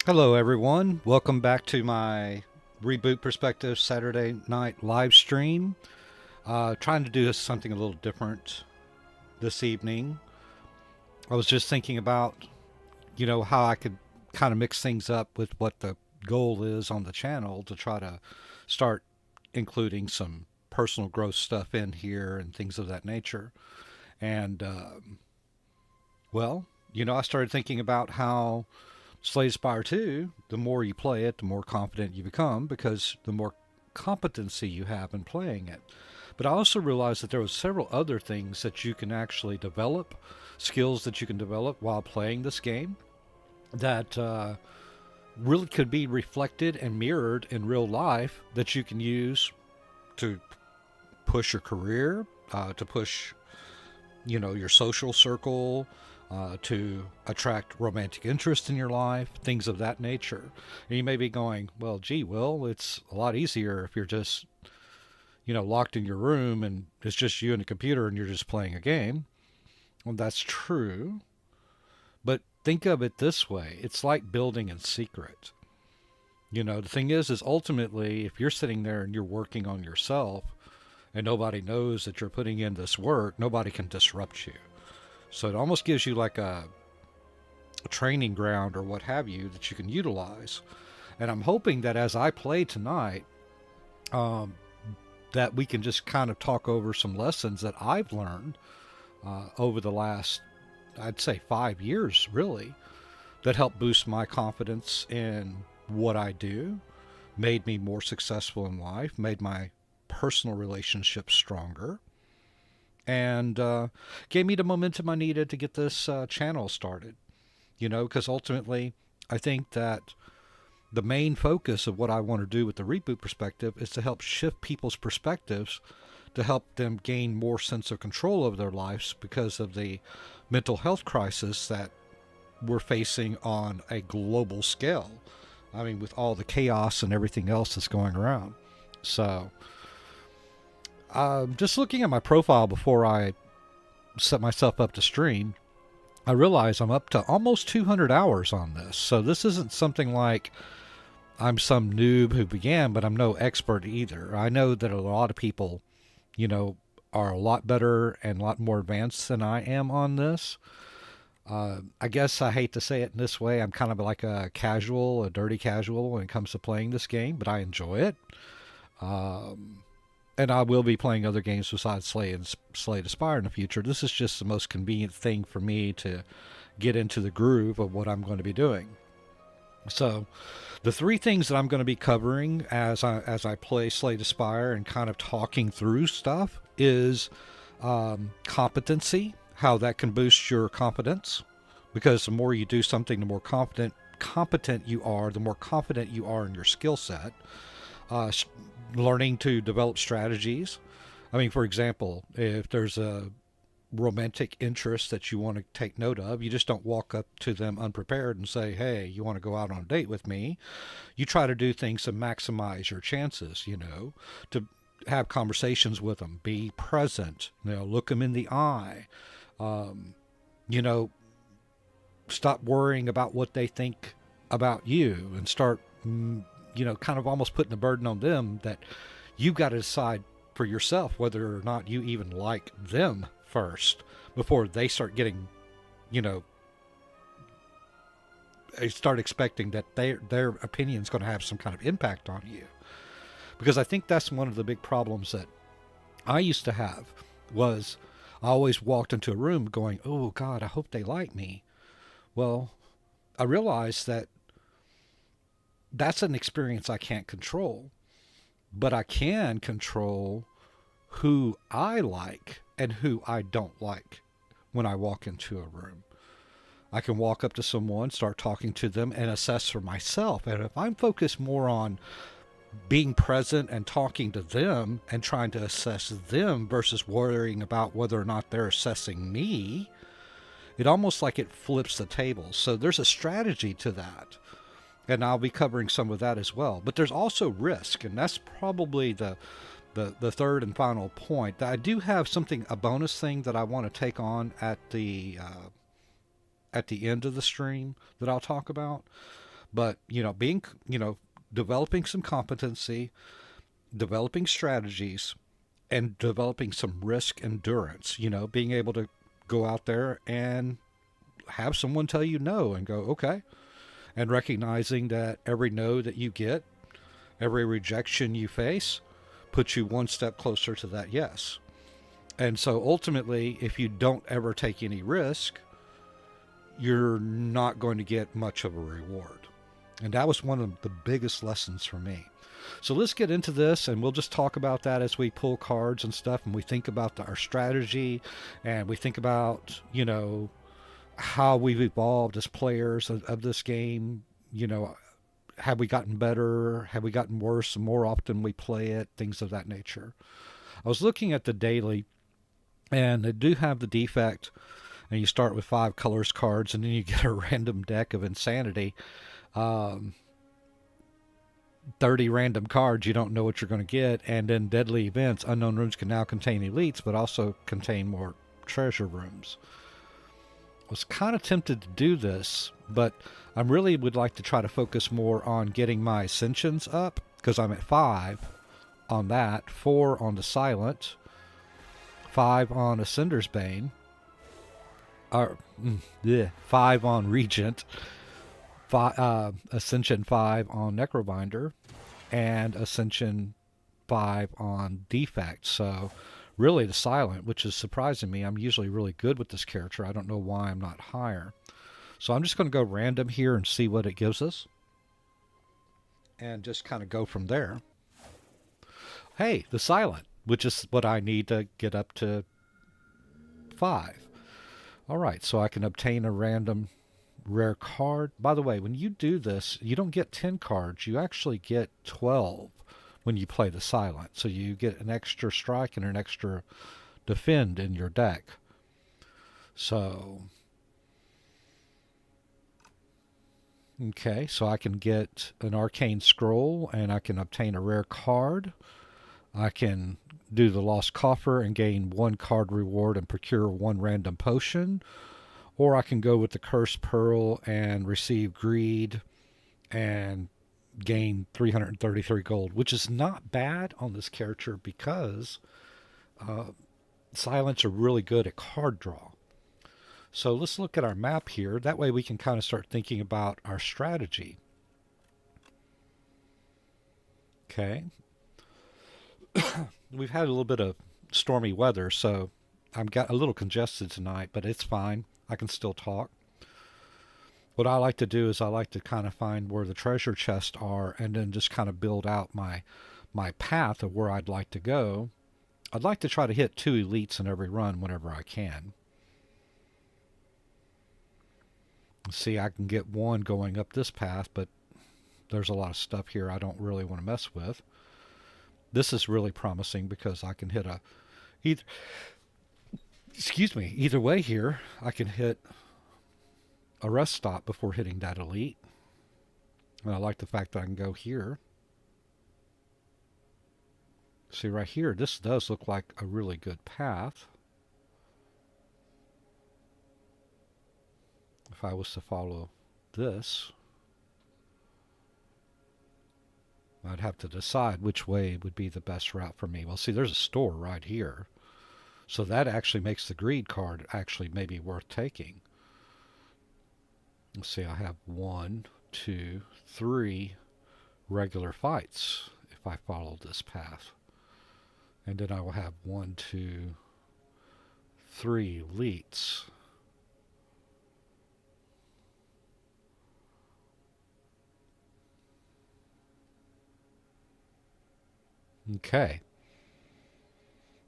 Hello, everyone. Welcome back to my Reboot Perspective Saturday night live stream. Trying to do something a little different this evening. I was just thinking about, how I could kind of mix things up with what the goal is on the channel to try to start including some personal growth stuff in here and things of that nature. And, I started thinking about how Slay the Spire 2, the more you play it, the more confident you become because the more competency you have in playing it. But I also realized that there were several other things that you can actually develop, skills that you can develop while playing this game that really could be reflected and mirrored in real life that you can use to push your career, to push, your social circle, to attract romantic interest in your life, things of that nature. And you may be going, well, gee, Will, it's a lot easier if you're just, locked in your room and it's just you and a computer and you're just playing a game. Well, that's true. But think of it this way. It's like building in secret. The thing is ultimately, if you're sitting there and you're working on yourself and nobody knows that you're putting in this work, nobody can disrupt you. So it almost gives you like a training ground or what have you that you can utilize. And I'm hoping that as I play tonight, that we can just kind of talk over some lessons that I've learned over the last, I'd say 5 years really, that help boost my confidence in what I do, made me more successful in life, made my personal relationships stronger, and gave me the momentum I needed to get this channel started. Because ultimately, I think that the main focus of what I want to do with the Reboot Perspective is to help shift people's perspectives to help them gain more sense of control over their lives because of the mental health crisis that we're facing on a global scale. I mean, with all the chaos and everything else that's going around. So, just looking at my profile before I set myself up to stream, I realize I'm up to almost 200 hours on this. So this isn't something like I'm some noob who began, but I'm no expert either. I know that a lot of people, are a lot better and a lot more advanced than I am on this. I guess I hate to say it in this way. I'm kind of like a casual, a dirty casual when it comes to playing this game, but I enjoy it. And I will be playing other games besides Slay the Spire in the future. This is just the most convenient thing for me to get into the groove of what I'm going to be doing. So, the three things that I'm going to be covering as I play Slay the Spire and kind of talking through stuff is competency, how that can boost your competence. Because the more you do something, the more competent you are, the more confident you are in your skill set. Learning to develop strategies. I mean, for example, if there's a romantic interest that you want to take note of, you just don't walk up to them unprepared and say, hey, you want to go out on a date with me? You try to do things to maximize your chances, to have conversations with them, be present, look them in the eye, stop worrying about what they think about you and start kind of almost putting the burden on them that you've got to decide for yourself whether or not you even like them first before they start getting, they start expecting that their opinion is going to have some kind of impact on you. Because I think that's one of the big problems that I used to have was I always walked into a room going, oh God, I hope they like me. Well, I realized that that's an experience I can't control, but I can control who I like and who I don't like when I walk into a room. I can walk up to someone, start talking to them, and assess for myself. And if I'm focused more on being present and talking to them and trying to assess them versus worrying about whether or not they're assessing me, it almost like it flips the table. So there's a strategy to that. And I'll be covering some of that as well. But there's also risk, and that's probably the third and final point. I do have a bonus thing that I want to take on at the end of the stream that I'll talk about. But, developing some competency, developing strategies, and developing some risk endurance, being able to go out there and have someone tell you no and go, okay. And recognizing that every no that you get, every rejection you face, puts you one step closer to that yes. And so ultimately, if you don't ever take any risk, you're not going to get much of a reward. And that was one of the biggest lessons for me. So let's get into this, and we'll just talk about that as we pull cards and stuff, and we think about our strategy, and we think about, how we've evolved as players of this game. Have we gotten better? Have we gotten worse the more often we play it? Things of that nature. I was looking at the daily, and they do have the defect, and you start with 5 colors cards, and then you get a random deck of insanity. 30 random cards, you don't know what you're going to get, and then deadly events. Unknown rooms can now contain elites, but also contain more treasure rooms. I was kind of tempted to do this, but I really would like to try to focus more on getting my ascensions up, because I'm at 5 on that, 4 on the Silent, 5 on Ascender's Bane, 5 on Regent, Ascension 5 on Necrobinder, and Ascension 5 on Defect. So really the Silent, which is surprising me. I'm usually really good with this character. I don't know why I'm not higher. So I'm just going to go random here and see what it gives us, and just kind of go from there. Hey, the Silent, which is what I need to get up to 5. All right, so I can obtain a random rare card. By the way, when you do this, you don't get 10 cards. You actually get 12 when you play the Silent. So you get an extra strike and an extra defend in your deck. So, okay, so I can get an arcane scroll, and I can obtain a rare card. I can do the Lost Coffer and gain 1 card reward and procure 1 random potion. Or I can go with the Cursed Pearl and receive Greed and gain 333 gold, which is not bad on this character because Silents are really good at card draw. So let's look at our map here. That way we can kind of start thinking about our strategy. Okay. We've had a little bit of stormy weather, so I've got a little congested tonight, but it's fine. I can still talk. What I like to do is I like to kind of find where the treasure chests are, and then just kind of build out my path of where I'd like to go. I'd like to try to hit 2 elites in every run whenever I can. See, I can get 1 going up this path, but there's a lot of stuff here I don't really want to mess with. This is really promising because I can hit either way here, I can hit a rest stop before hitting that elite. And I like the fact that I can go here. See right here, this does look like a really good path. If I was to follow this, I'd have to decide which way would be the best route for me. Well, see, there's a store right here. So that actually makes the greed card actually maybe worth taking. Let's see, I have 1, 2, 3 regular fights if I follow this path. And then I will have 1, 2, 3 elites. Okay.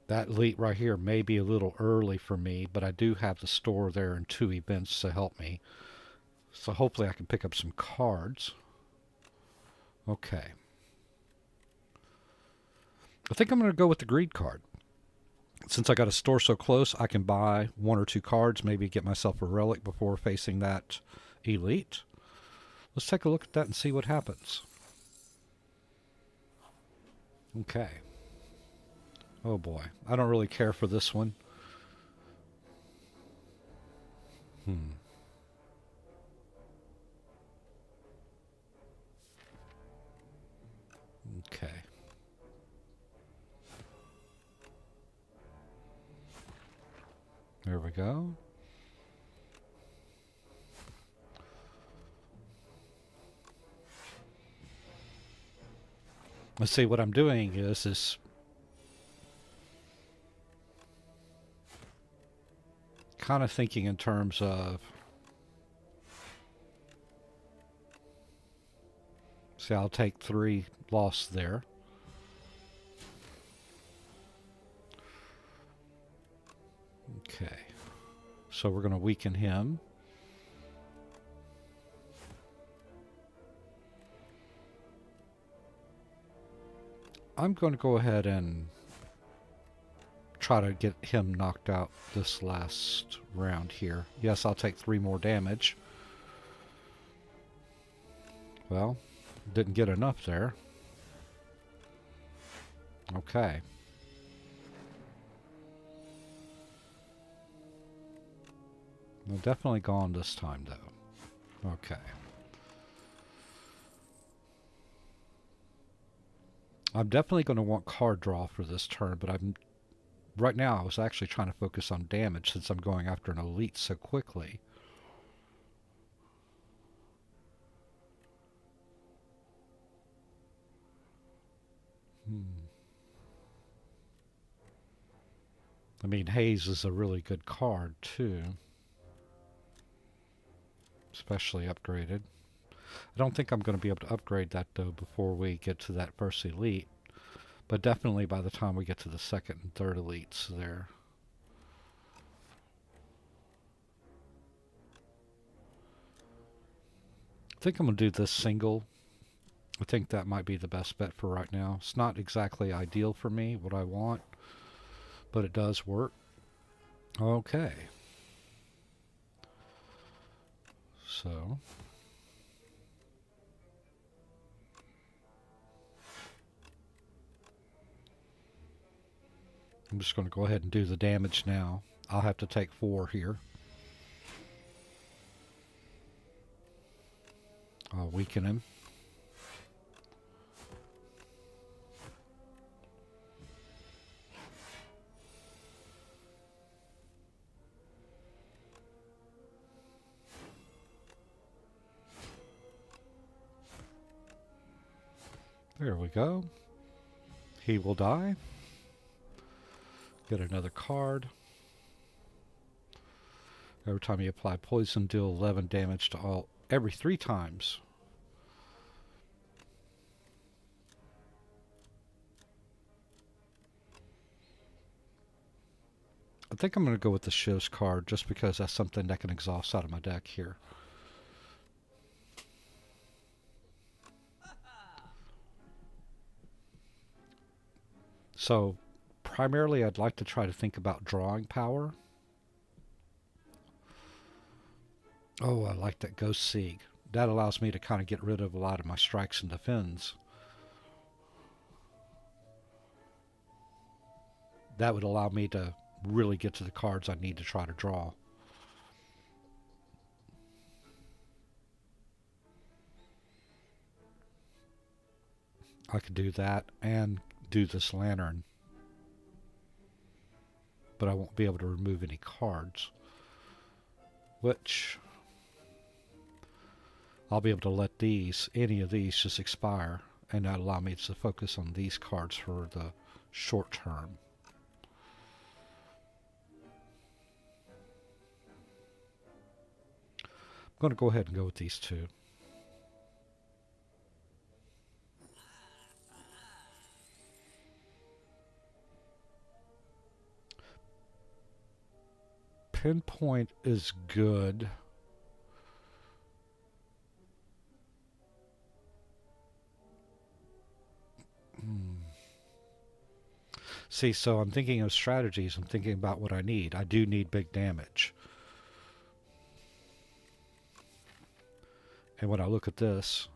That elite right here may be a little early for me, but I do have the store there and 2 events to help me. So hopefully I can pick up some cards. Okay. I think I'm going to go with the greed card. Since I got a store so close, I can buy 1 or 2 cards, maybe get myself a relic before facing that elite. Let's take a look at that and see what happens. Okay. Oh boy, I don't really care for this one. There we go. Let's see, what I'm doing is kind of thinking in terms of, see, I'll take 3 loss there. Okay. So we're going to weaken him. I'm going to go ahead and try to get him knocked out this last round here. Yes, I'll take 3 more damage. Well, didn't get enough there. Okay. They're definitely gone this time, though. Okay. I'm definitely going to want card draw for this turn, but right now I was actually trying to focus on damage since I'm going after an elite so quickly. I mean, Haze is a really good card, too. Especially upgraded. I don't think I'm going to be able to upgrade that, though, before we get to that first elite. But definitely by the time we get to the second and third elites there. I think I'm going to do this single. I think that might be the best bet for right now. It's not exactly ideal for me, what I want, but it does work. Okay. So I'm just going to go ahead and do the damage now. I'll have to take 4 here. I'll weaken him. There we go. He will die. Get another card. Every time you apply poison, deal 11 damage to all, every 3 times. I think I'm going to go with the Shiv's card just because that's something that can exhaust out of my deck here. So, primarily I'd like to try to think about drawing power. Oh, I like that Ghost Sieg. That allows me to kind of get rid of a lot of my strikes and defends. That would allow me to really get to the cards I need to try to draw. I could do that and do this Lantern. But I won't be able to remove any cards. Which I'll be able to let any of these just expire, and that allow me to focus on these cards for the short term. I'm going to go ahead and go with these 2. Pinpoint is good. See, so I'm thinking of strategies. I'm thinking about what I need. I do need big damage. And when I look at this,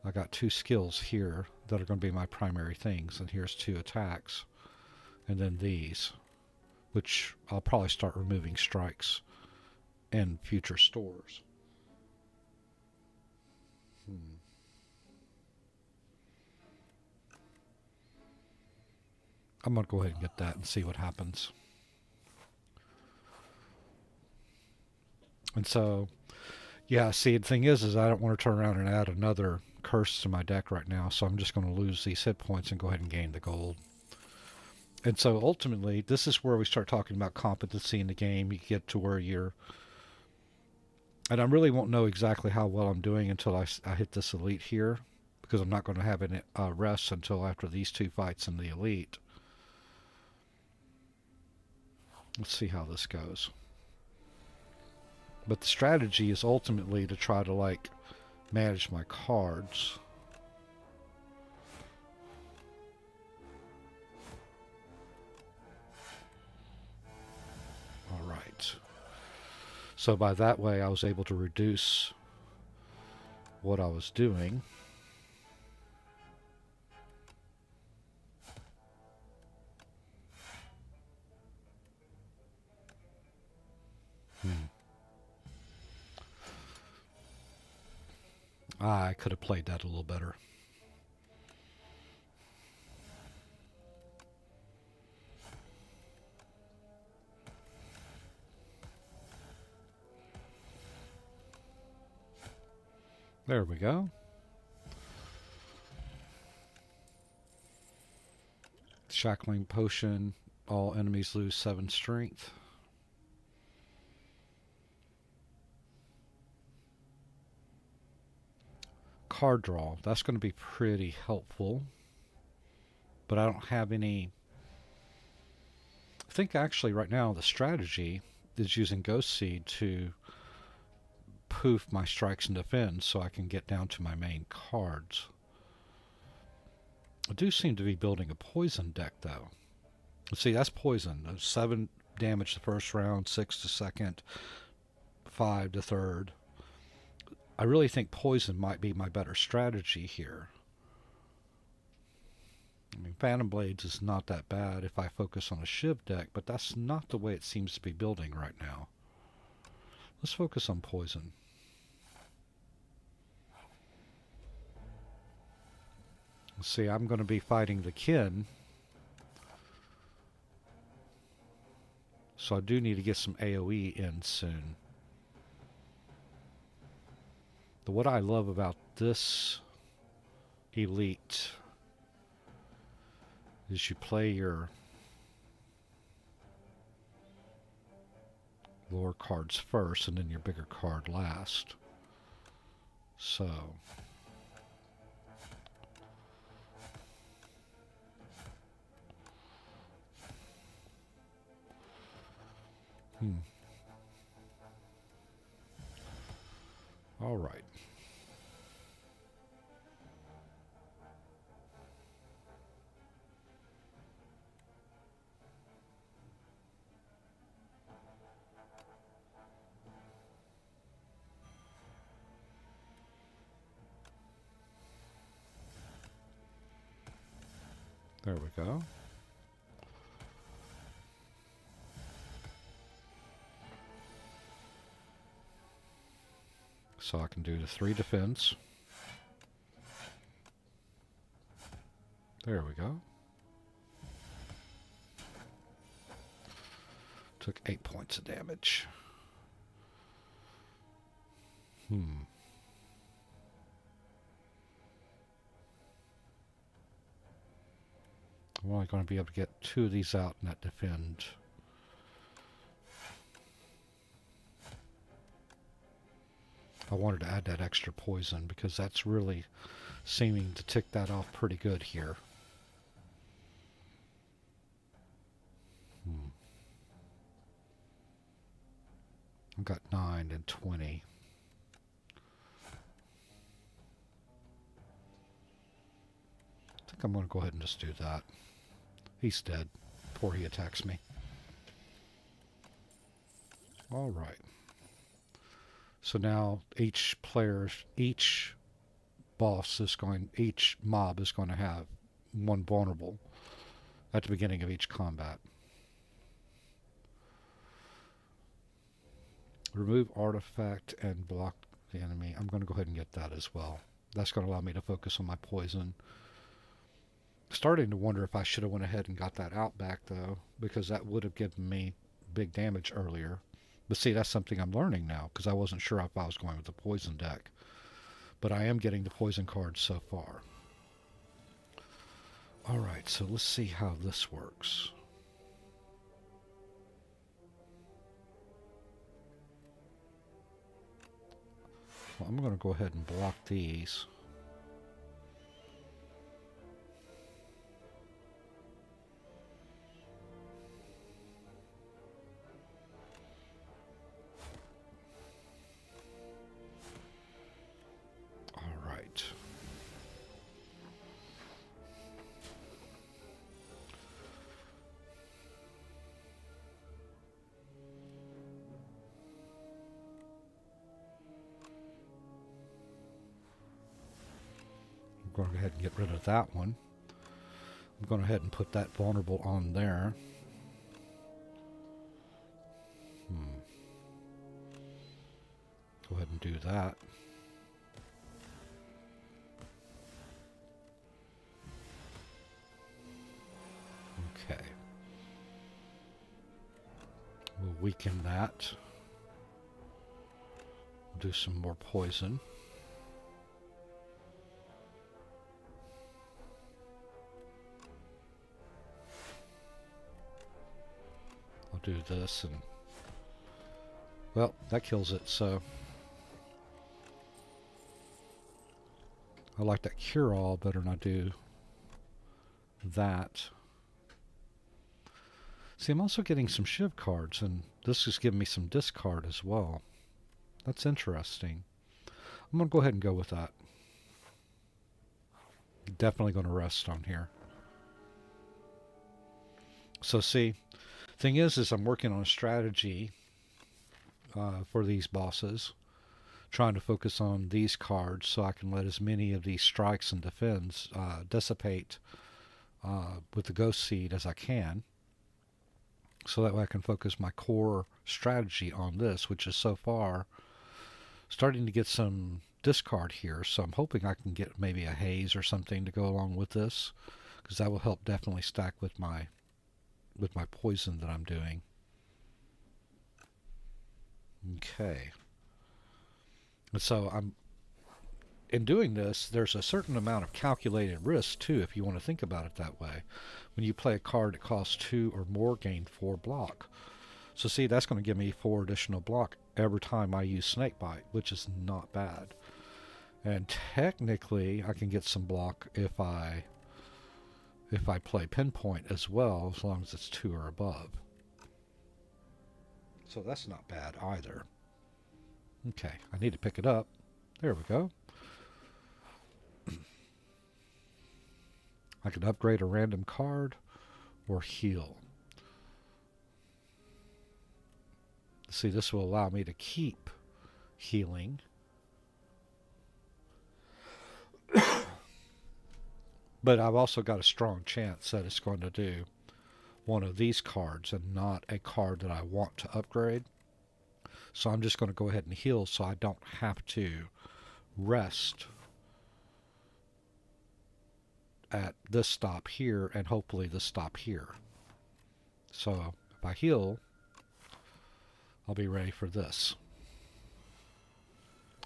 I got 2 skills here that are going to be my primary things. And here's 2 attacks. And then these, which I'll probably start removing strikes in future stores. I'm going to go ahead and get that and see what happens. And so, yeah, see, the thing is I don't want to turn around and add another curse to my deck right now, so I'm just going to lose these hit points and go ahead and gain the gold. And so ultimately, this is where we start talking about competency in the game. You get to where you're, and I really won't know exactly how well I'm doing until I hit this elite here, because I'm not going to have any rest until after these two fights in the elite. Let's see how this goes. But the strategy is ultimately to try to like manage my cards. All right. So by that way, I was able to reduce what I was doing. I could have played that a little better. There we go. Shackling potion. All enemies lose 7 strength. Card draw. That's going to be pretty helpful. But I don't have any... I think actually right now the strategy is using Ghost Seed to poof my strikes and defend so I can get down to my main cards. I do seem to be building a poison deck though. See, that's poison. 7 damage the first round, 6 the second, 5 the third. I really think poison might be my better strategy here. I mean, Phantom Blades is not that bad if I focus on a Shiv deck, but that's not the way it seems to be building right now. Let's focus on poison. See, I'm going to be fighting the kin. So I do need to get some AoE in soon. But what I love about this elite is you play your lower cards first and then your bigger card last. So all right. There we go. So I can do the 3 defense. There we go. Took 8 points of damage. I'm only going to be able to get 2 of these out and not defend. I wanted to add that extra poison because that's really seeming to tick that off pretty good here. I've got 9 and 20. I think I'm going to go ahead and just do that. He's dead before he attacks me. All right. So now each boss is going, each mob is going to have 1 vulnerable at the beginning of each combat. Remove artifact and block the enemy. I'm going to go ahead and get that as well. That's going to allow me to focus on my poison. Starting to wonder if I should have went ahead and got that out back though, because that would have given me big damage earlier. But see, that's something I'm learning now, because I wasn't sure if I was going with the poison deck. But I am getting the poison cards so far. Alright, so let's see how this works. Well, I'm going to go ahead and block these. Alright. I'm going to go ahead and get rid of that one. I'm going to go ahead and put that vulnerable on there. Go ahead and do that. Okay. We'll weaken that. Do some more poison. I'll do this and... well, that kills it, so... I like that cure-all better than I do that. See, I'm also getting some Shiv cards, and this is giving me some discard as well. That's interesting. I'm going to go ahead and go with that. Definitely going to rest on here. So see, thing is I'm working on a strategy for these bosses, trying to focus on these cards so I can let as many of these strikes and defends dissipate with the Ghost Seed as I can, so that way I can focus my core strategy on this, which is so far starting to get some discard here. So I'm hoping I can get maybe a haze or something to go along with this, because that will help definitely stack with my poison that I'm doing. Okay. And so in doing this, there's a certain amount of calculated risk too, if you want to think about it that way. When you play a card that costs 2 or more, gain 4 block. So see, that's going to give me 4 additional block every time I use Snakebite, which is not bad. And technically, I can get some block if I play Pinpoint as well, as long as it's 2 or above. So that's not bad either. Okay, I need to pick it up. There we go. I could upgrade a random card or heal. See, this will allow me to keep healing. But I've also got a strong chance that it's going to do one of these cards and not a card that I want to upgrade. So I'm just going to go ahead and heal so I don't have to rest at this stop here and hopefully this stop here. So if I heal, I'll be ready for this.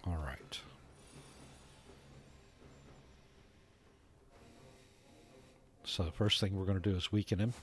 All right. So the first thing we're going to do is weaken him.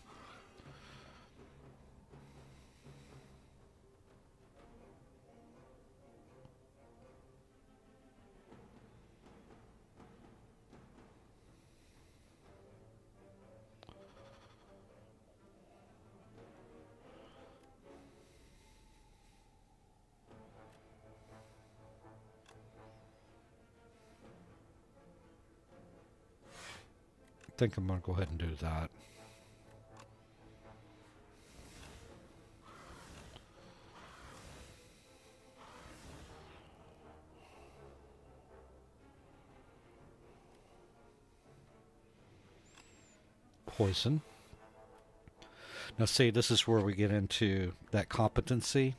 I think I'm going to go ahead and do that. Poison. Now see, this is where we get into that competency.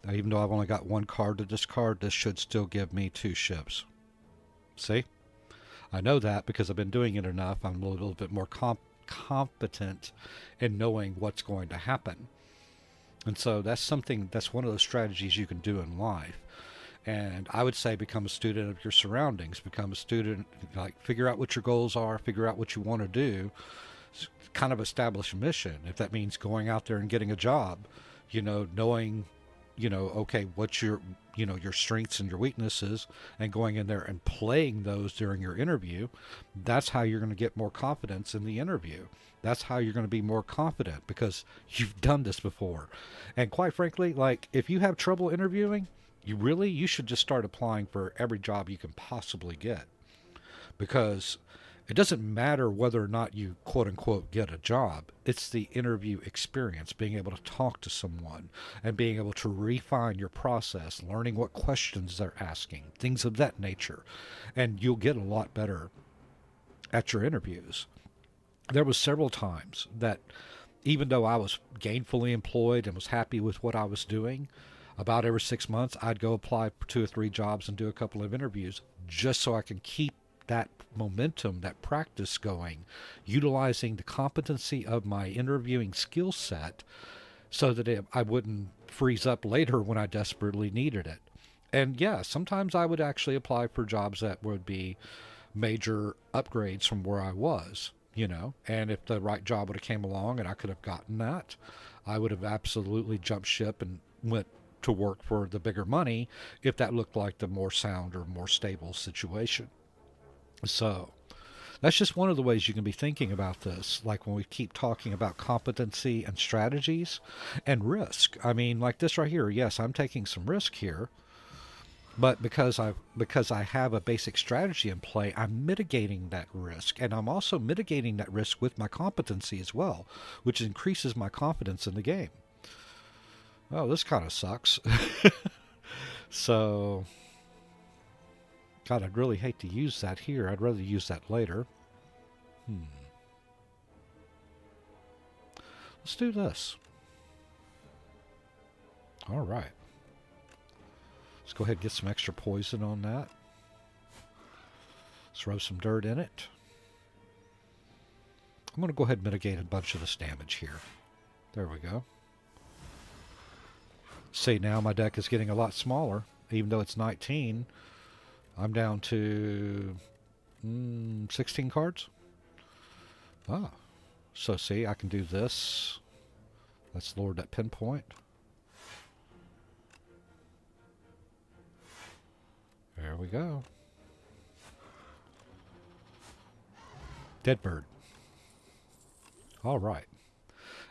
Now, even though I've only got 1 card to discard, this should still give me 2 ships. See? I know that because I've been doing it enough. I'm a little bit more competent in knowing what's going to happen. And so that's one of those strategies you can do in life. And I would say become a student of your surroundings, become a student, like figure out what your goals are, figure out what you want to do, kind of establish a mission. If that means going out there and getting a job, knowing, okay, what's your strengths and your weaknesses, and going in there and playing those during your interview, that's how you're going to get more confidence in the interview. That's how you're going to be more confident because you've done this before. And quite frankly, like if you have trouble interviewing, you should just start applying for every job you can possibly get, because it doesn't matter whether or not you quote unquote get a job. It's the interview experience, being able to talk to someone and being able to refine your process, learning what questions they're asking, things of that nature. And you'll get a lot better at your interviews. There was several times that even though I was gainfully employed and was happy with what I was doing, about every 6 months I'd go apply for 2 or 3 jobs and do a couple of interviews just so I can keep that momentum, that practice going, utilizing the competency of my interviewing skill set so that I wouldn't freeze up later when I desperately needed it. And yeah, sometimes I would actually apply for jobs that would be major upgrades from where I was, and if the right job would have came along and I could have gotten that, I would have absolutely jumped ship and went to work for the bigger money if that looked like the more sound or more stable situation. So that's just one of the ways you can be thinking about this. Like when we keep talking about competency and strategies and risk. I mean, like this right here. Yes, I'm taking some risk here, but because I have a basic strategy in play, I'm mitigating that risk, and I'm also mitigating that risk with my competency as well, which increases my confidence in the game. Oh, this kind of sucks. So, God, I'd really hate to use that here. I'd rather use that later. Let's do this. All right. Let's go ahead and get some extra poison on that. Let's throw some dirt in it. I'm going to go ahead and mitigate a bunch of this damage here. There we go. See, now my deck is getting a lot smaller. Even though it's 19, I'm down to 16 cards. Ah, so see, I can do this. Let's lower that pinpoint. There we go. Dead bird. All right.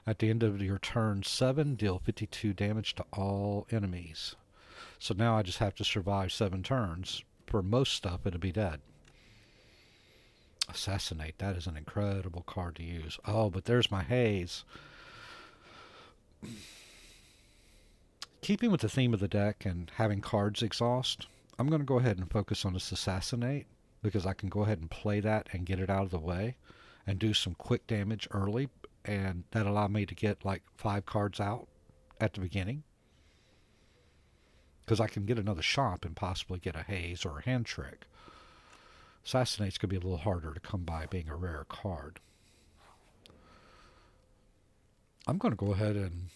At the end of your turn 7, deal 52 damage to all enemies. So now I just have to survive 7 turns. For most stuff, it'll be dead. Assassinate. That is an incredible card to use. Oh, but there's my haze. Keeping with the theme of the deck and having cards exhaust, I'm going to go ahead and focus on this Assassinate, because I can go ahead and play that and get it out of the way and do some quick damage early, and that allowed me to get like 5 cards out at the beginning, because I can get another shop and possibly get a haze or a hand trick. Assassinate's going to be a little harder to come by, being a rare card. I'm going to go ahead and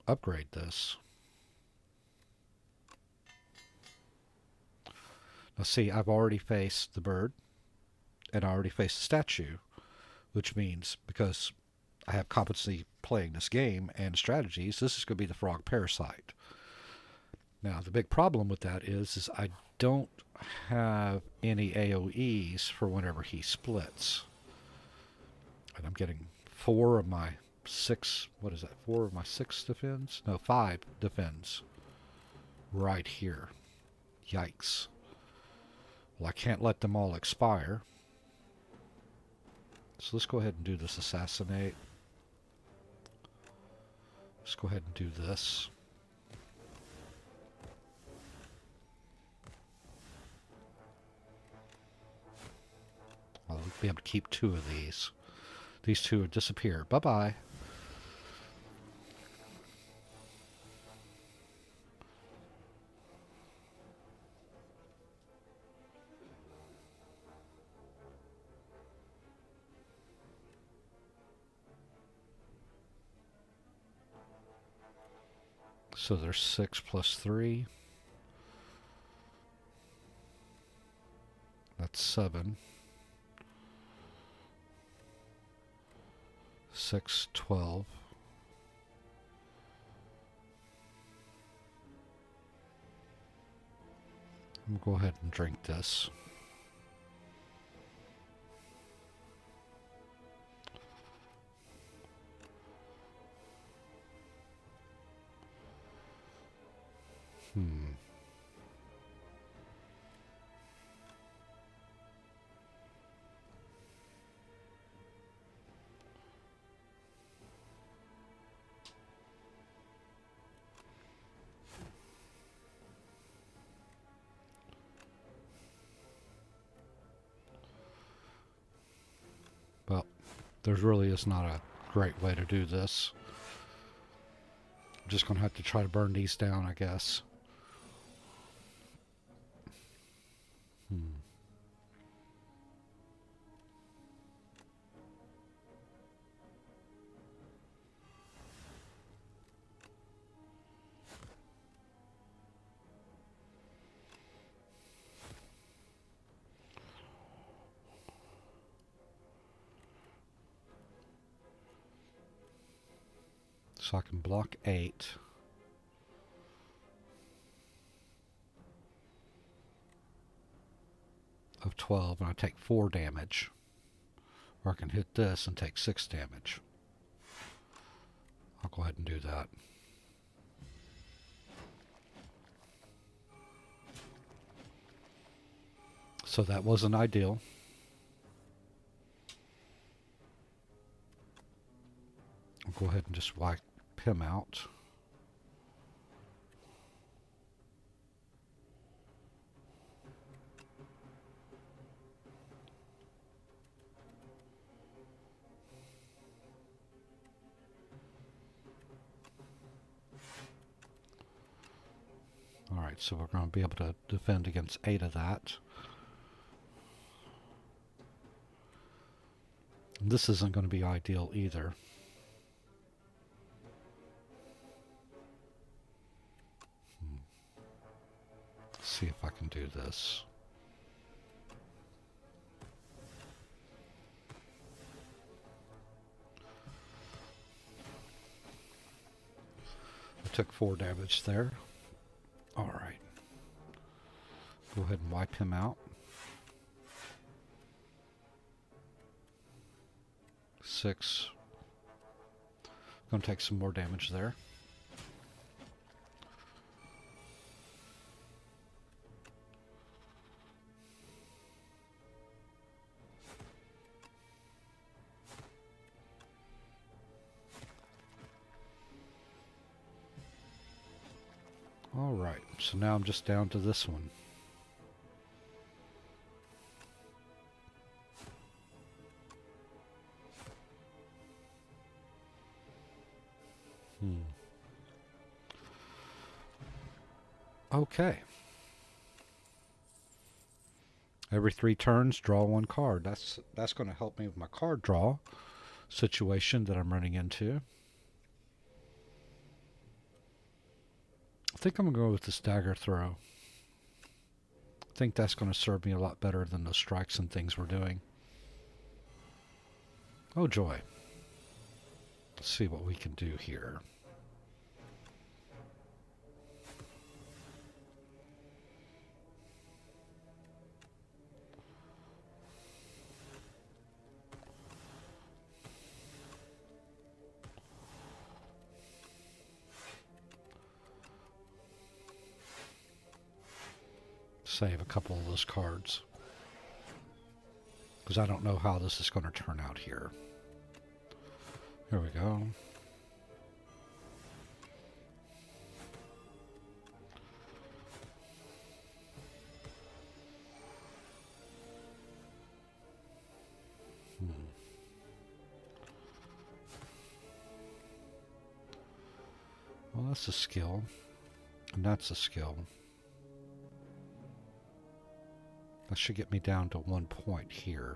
upgrade this. Now see, I've already faced the bird, and I already faced the statue, which means because I have competency playing this game and strategies, this is going to be the frog parasite. Now, the big problem with that is I don't have any AoEs for whenever he splits. And I'm getting 4 of my 6, what is that, 4 of my 6 defends? No, 5 defends right here. Yikes. Well, I can't let them all expire. So let's go ahead and do this Assassinate. Let's go ahead and do this. I'll be able to keep 2 of these. These 2 will disappear. Bye-bye. So there's 6 plus 3. That's 7. 6, 12. We'll go ahead and drink this. Well, there really is not a great way to do this. I'm just going to have to try to burn these down, I guess. So I can block 8. Of 12, and I take 4 damage. Or I can hit this and take 6 damage. I'll go ahead and do that. So that wasn't ideal. I'll go ahead and just wipe him out. Alright, so we're going to be able to defend against 8 of that. And this isn't going to be ideal either. Let's see if I can do this. I took 4 damage there. Alright. Go ahead and wipe him out. 6. Gonna take some more damage there. Alright, so now I'm just down to this one. Okay. Every 3 turns, draw 1 card. That's going to help me with my card draw situation that I'm running into. I think I'm going to go with this dagger throw. I think that's going to serve me a lot better than those strikes and things we're doing. Oh joy. Let's see what we can do here. Save a couple of those cards, because I don't know how this is going to turn out here. Here we go. Well, that's a skill, and that's a skill. That should get me down to 1 point here.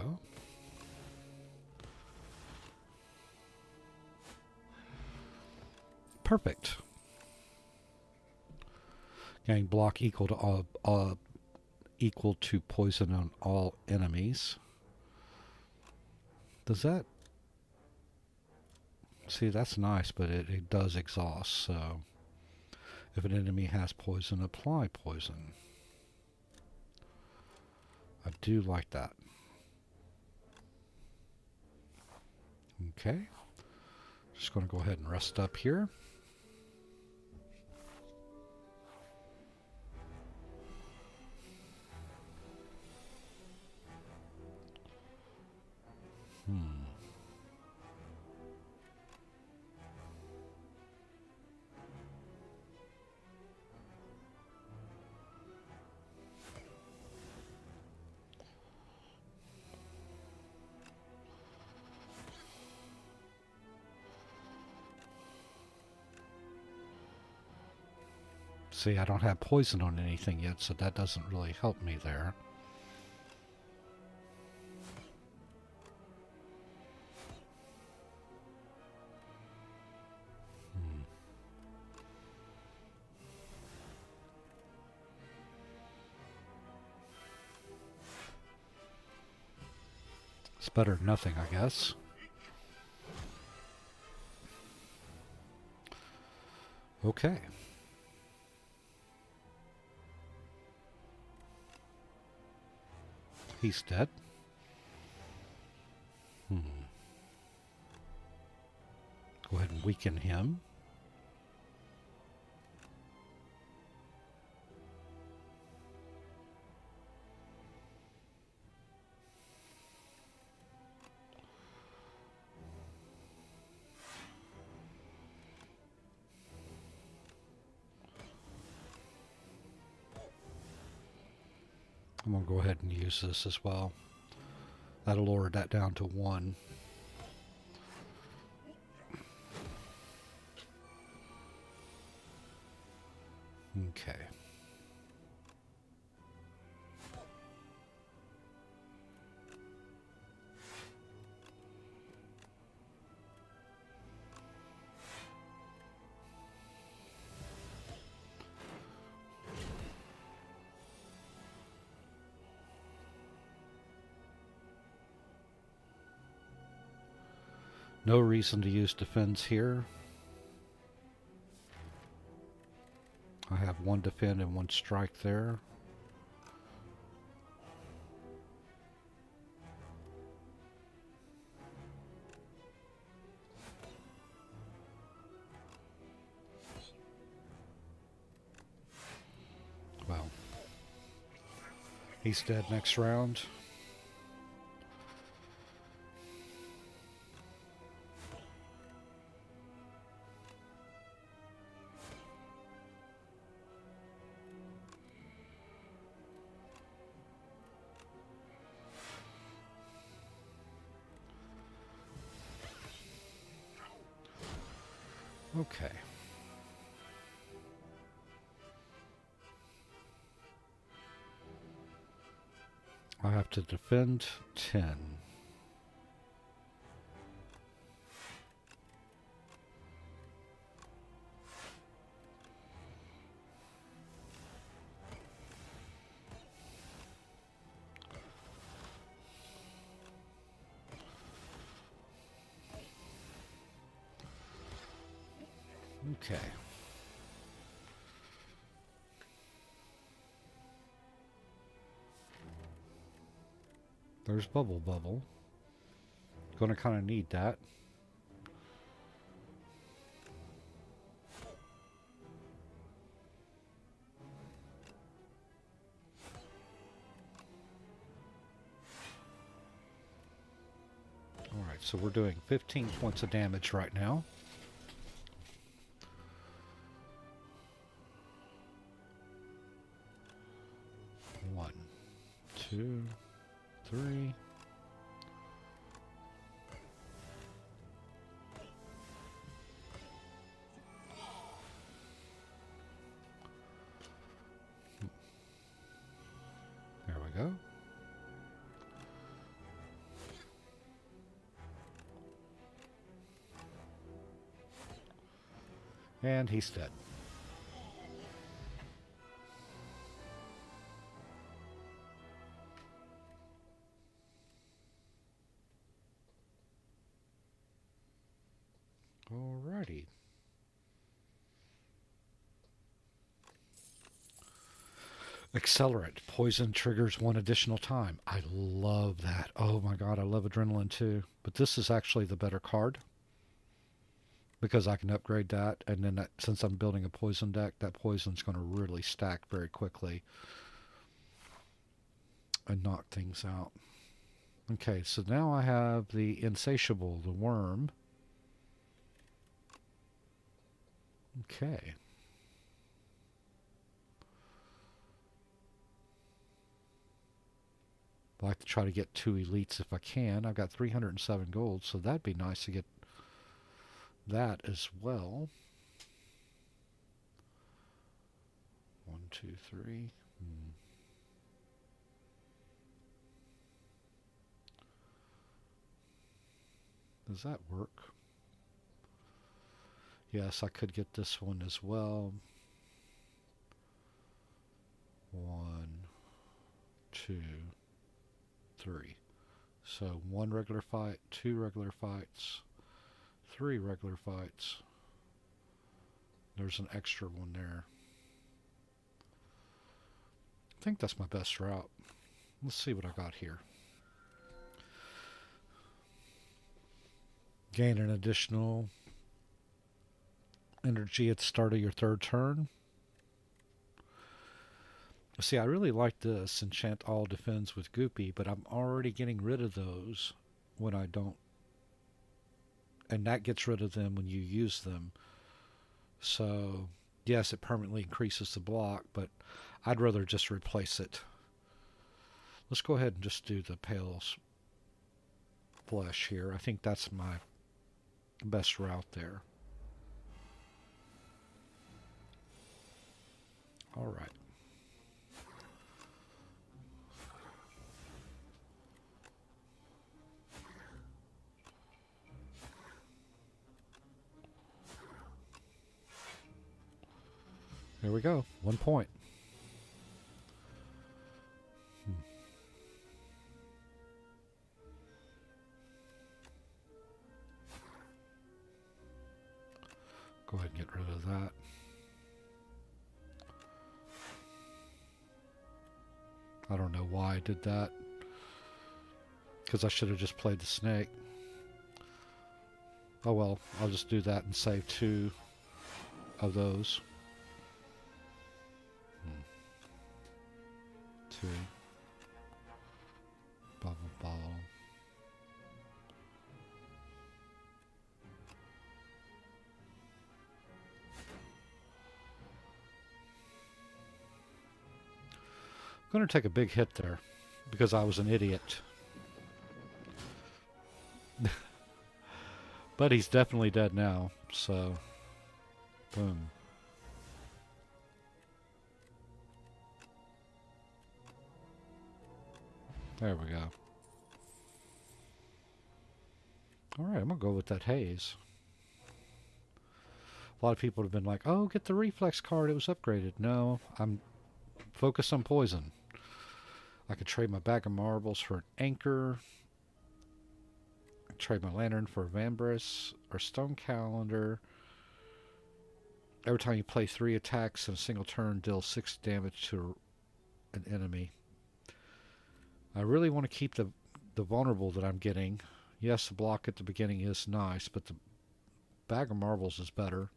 go. Perfect. Gain block equal to poison on all enemies. Does that... See, that's nice, but it does exhaust, so... If an enemy has poison, apply poison. I do like that. Okay. Just going to go ahead and rest up here. See, I don't have poison on anything yet, so that doesn't really help me there. It's better than nothing, I guess. Okay. He's dead. Go ahead and weaken him. I'm going to go ahead and use this as well. That'll lower that down to 1. Okay. No reason to use defense here. I have 1 defend and 1 strike there. Well, he's dead next round. Okay. I have to defend 10. Okay. There's Bubble. Gonna kind of need that. Alright, so we're doing 15 points of damage right now. One, 2, 3. There we go. And he's dead. Alrighty. Accelerant. Poison triggers one additional time. I love that. Oh my god, I love adrenaline too. But this is actually the better card because I can upgrade that, and then since I'm building a poison deck, that poison's going to really stack very quickly and knock things out. Okay, so now I have the insatiable, the worm. Okay. I like to try to get 2 elites if I can. I've got 307 gold, so that'd be nice to get that as well. 1, 2, 3. Does that work? Yes, I could get this one as well. 1, 2, 3. So 1 regular fight, 2 regular fights, 3 regular fights. There's an extra one there. I think that's my best route. Let's see what I got here. Gain an additional energy at the start of your 3rd turn. See, I really like this. Enchant all defends with Goopy, but I'm already getting rid of those when I don't. And that gets rid of them when you use them. So, yes, it permanently increases the block, but I'd rather just replace it. Let's go ahead and just do the pale flesh here. I think that's my best route there. All right. There we go. 1 point. Go ahead and get rid of that. I don't know why I did that. Because I should have just played the snake. Oh well, I'll just do that and save 2 of those. 2. Bubble ball. I'm going to take a big hit there because I was an idiot. But he's definitely dead now, so boom. There we go. Alright, I'm going to go with that haze. A lot of people have been like, oh, get the reflex card, it was upgraded. No, I'm focused on poison. I could trade my bag of marbles for an anchor. Trade my lantern for Vambrace or stone calendar. Every time you play 3 attacks in a single turn, deal 6 damage to an enemy. I really want to keep the vulnerable that I'm getting. Yes, the block at the beginning is nice, but the bag of marbles is better.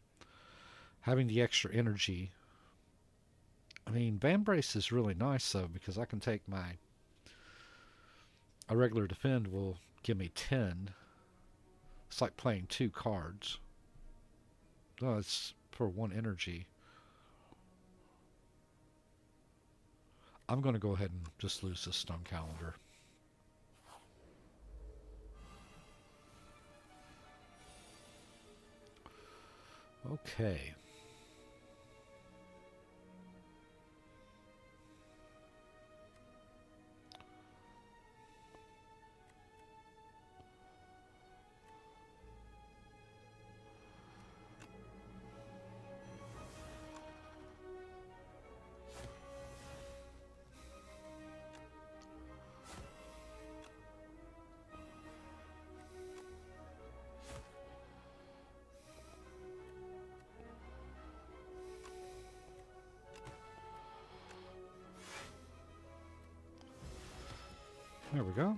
Having the extra energy. I mean, Vambrace is really nice though, because I can take a regular defend will give me 10. It's like playing 2 cards. No, it's for 1 energy. I'm going to go ahead and just lose this stone calendar. Okay. There we go.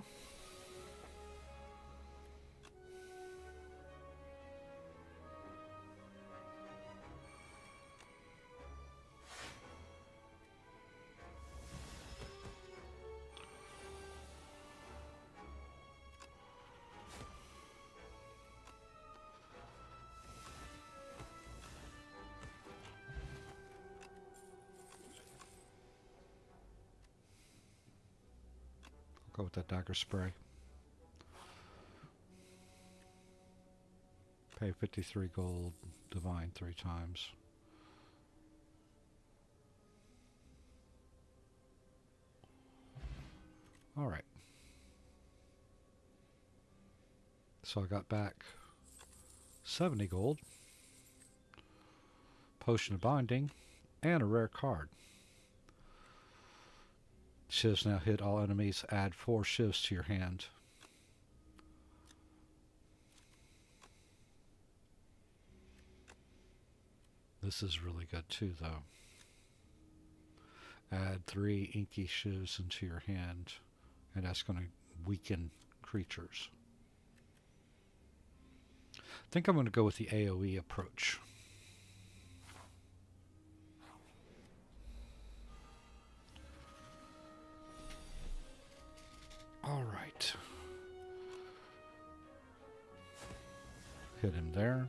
Go with that dagger spray. Pay 53 gold, divine 3 times. Alright. So I got back 70 gold, potion of binding, and a rare card. Shivs now hit all enemies. Add 4 shivs to your hand. This is really good too, though. Add 3 inky shivs into your hand, and that's going to weaken creatures. I think I'm going to go with the AoE approach. All right. Hit him there.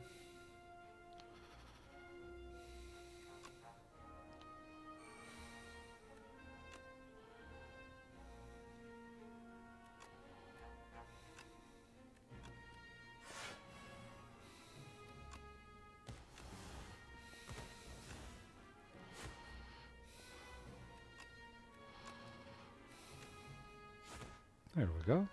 There we go.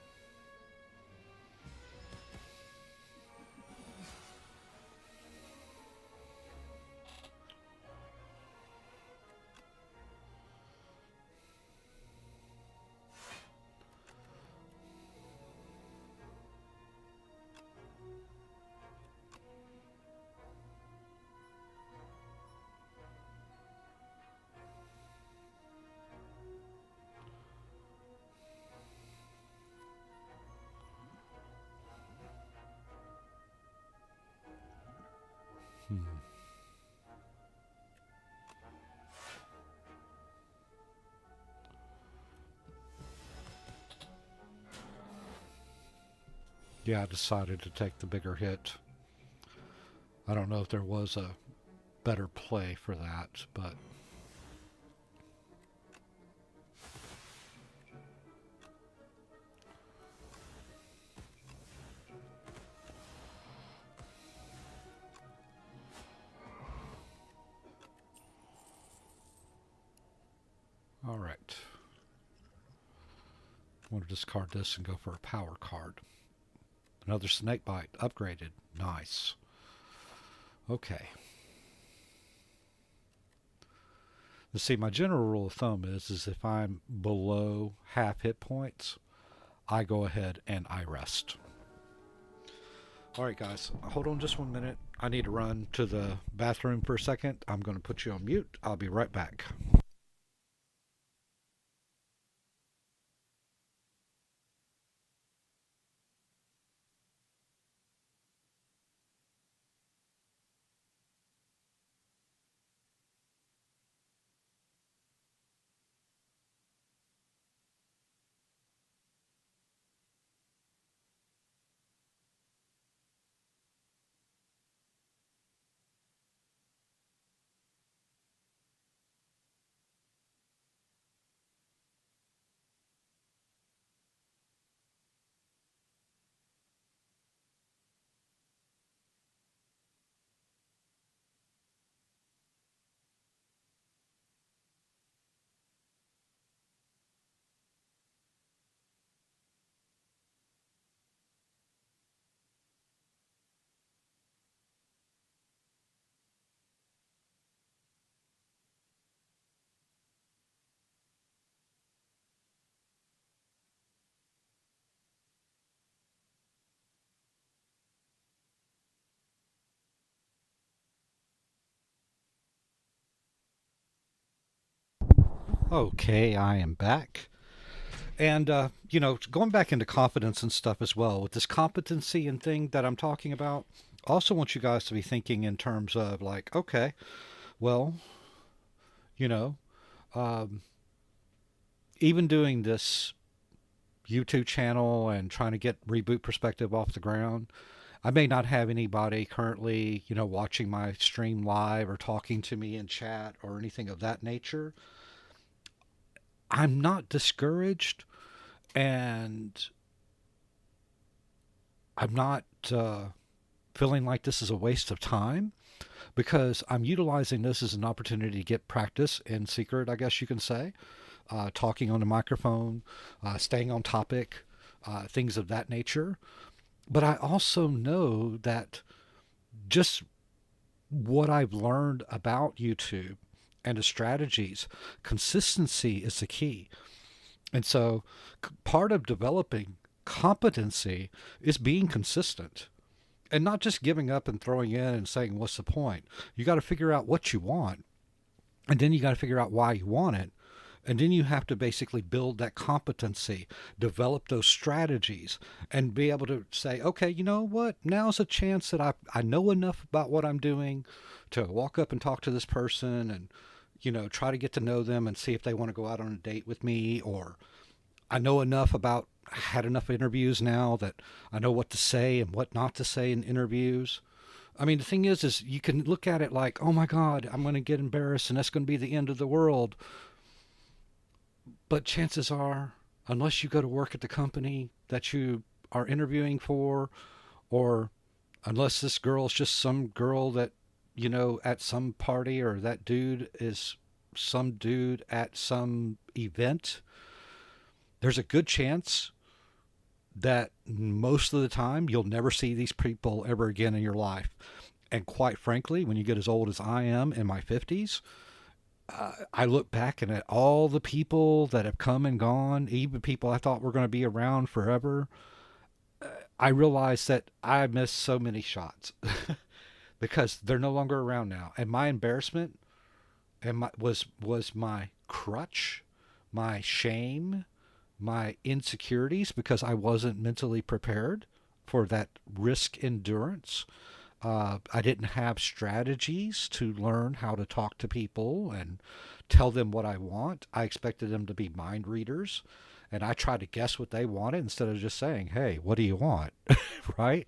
Yeah, I decided to take the bigger hit. I don't know if there was a better play for that, but all right. I'm going to discard this and go for a power card. Another snake bite, upgraded. Nice. Okay. You see, my general rule of thumb is if I'm below half hit points, I go ahead and I rest. All right, guys, hold on just 1 minute. I need to run to the bathroom for a second. I'm going to put you on mute. I'll be right back. Okay, I am back. And, going back into confidence and stuff as well, with this competency and thing that I'm talking about, I also want you guys to be thinking in terms of like, okay, well, you know, um, even doing this YouTube channel and trying to get Reboot Perspective off the ground, I may not have anybody currently, watching my stream live or talking to me in chat or anything of that nature. I'm not discouraged, and I'm not feeling like this is a waste of time, because I'm utilizing this as an opportunity to get practice in secret, I guess you can say, talking on the microphone, staying on topic, things of that nature. But I also know that just what I've learned about YouTube and the strategies, consistency is the key. And so part of developing competency is being consistent and not just giving up and throwing in and saying, what's the point? You got to figure out what you want, and then you got to figure out why you want it. And then you have to basically build that competency, develop those strategies, and be able to say, okay, you know what? Now's a chance that I know enough about what I'm doing to walk up and talk to this person and, try to get to know them and see if they want to go out on a date with me. Or I know enough about, had enough interviews now that I know what to say and what not to say in interviews. I mean, the thing is you can look at it like, oh my God, I'm going to get embarrassed and that's going to be the end of the world. But chances are, unless you go to work at the company that you are interviewing for, or unless this girl is just some girl that, at some party, or that dude is some dude at some event, there's a good chance that most of the time you'll never see these people ever again in your life. And quite frankly, when you get as old as I am in my 50s, I look back and at all the people that have come and gone, even people I thought were going to be around forever. I realize that I missed so many shots because they're no longer around now. And my embarrassment was my crutch, my shame, my insecurities, because I wasn't mentally prepared for that risk endurance. I didn't have strategies to learn how to talk to people and tell them what I want. I expected them to be mind readers, and I tried to guess what they wanted instead of just saying, hey, what do you want? Right?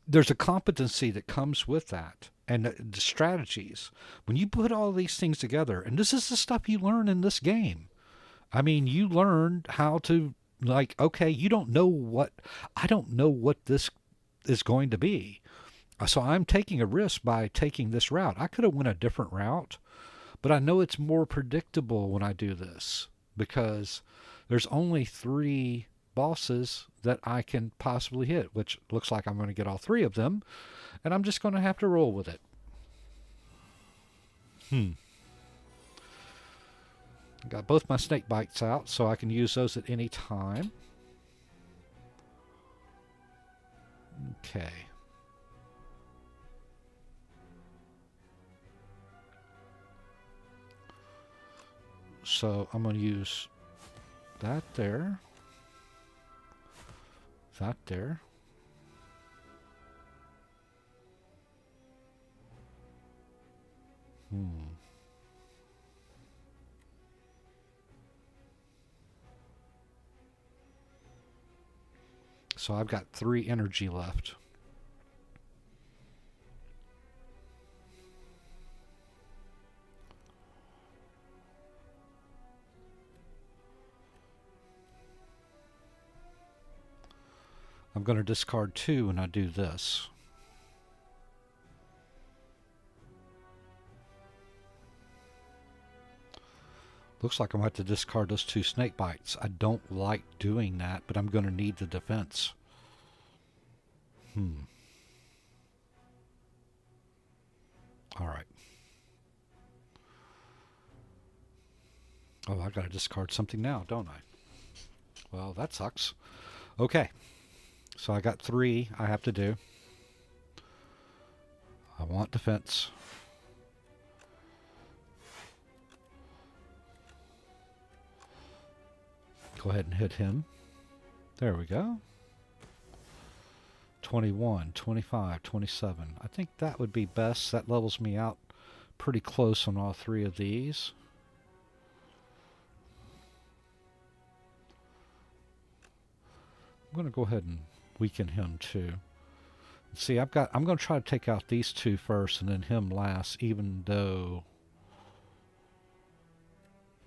There's a competency that comes with that, and the strategies. When you put all these things together, and this is the stuff you learn in this game. I mean, you learn how to, like, okay, I don't know what this is going to be. So I'm taking a risk by taking this route. I could have went a different route, but I know it's more predictable when I do this because there's only 3 bosses that I can possibly hit, which looks like I'm going to get all 3 of them, and I'm just going to have to roll with it. Got both my snake bites out, so I can use those at any time. Okay. So I'm going to use that there. That there. So I've got 3 energy left. I'm going to discard 2 when I do this. Looks like I'm going to have to discard those 2 snake bites. I don't like doing that, but I'm going to need the defense. All right. Oh, I've got to discard something now, don't I? Well, that sucks. Okay. So I got 3 I have to do. I want defense. Go ahead and hit him. There we go. 21, 25, 27. I think that would be best. That levels me out pretty close on all three of these. I'm going to go ahead and weaken him too. See, I'm going to try to take out these two first and then him last, even though,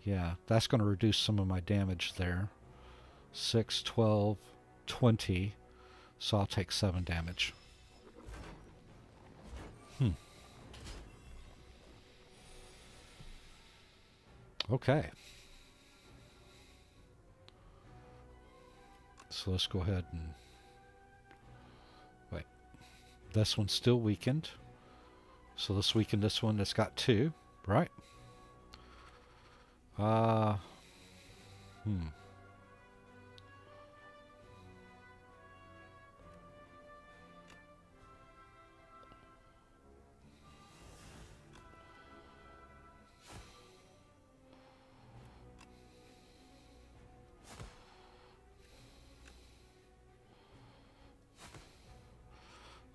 yeah, that's going to reduce some of my damage there. 6, 12, 20. So I'll take 7 damage. Okay. So let's go ahead and... Wait. This one's still weakened. So let's weaken this one that's got 2, right?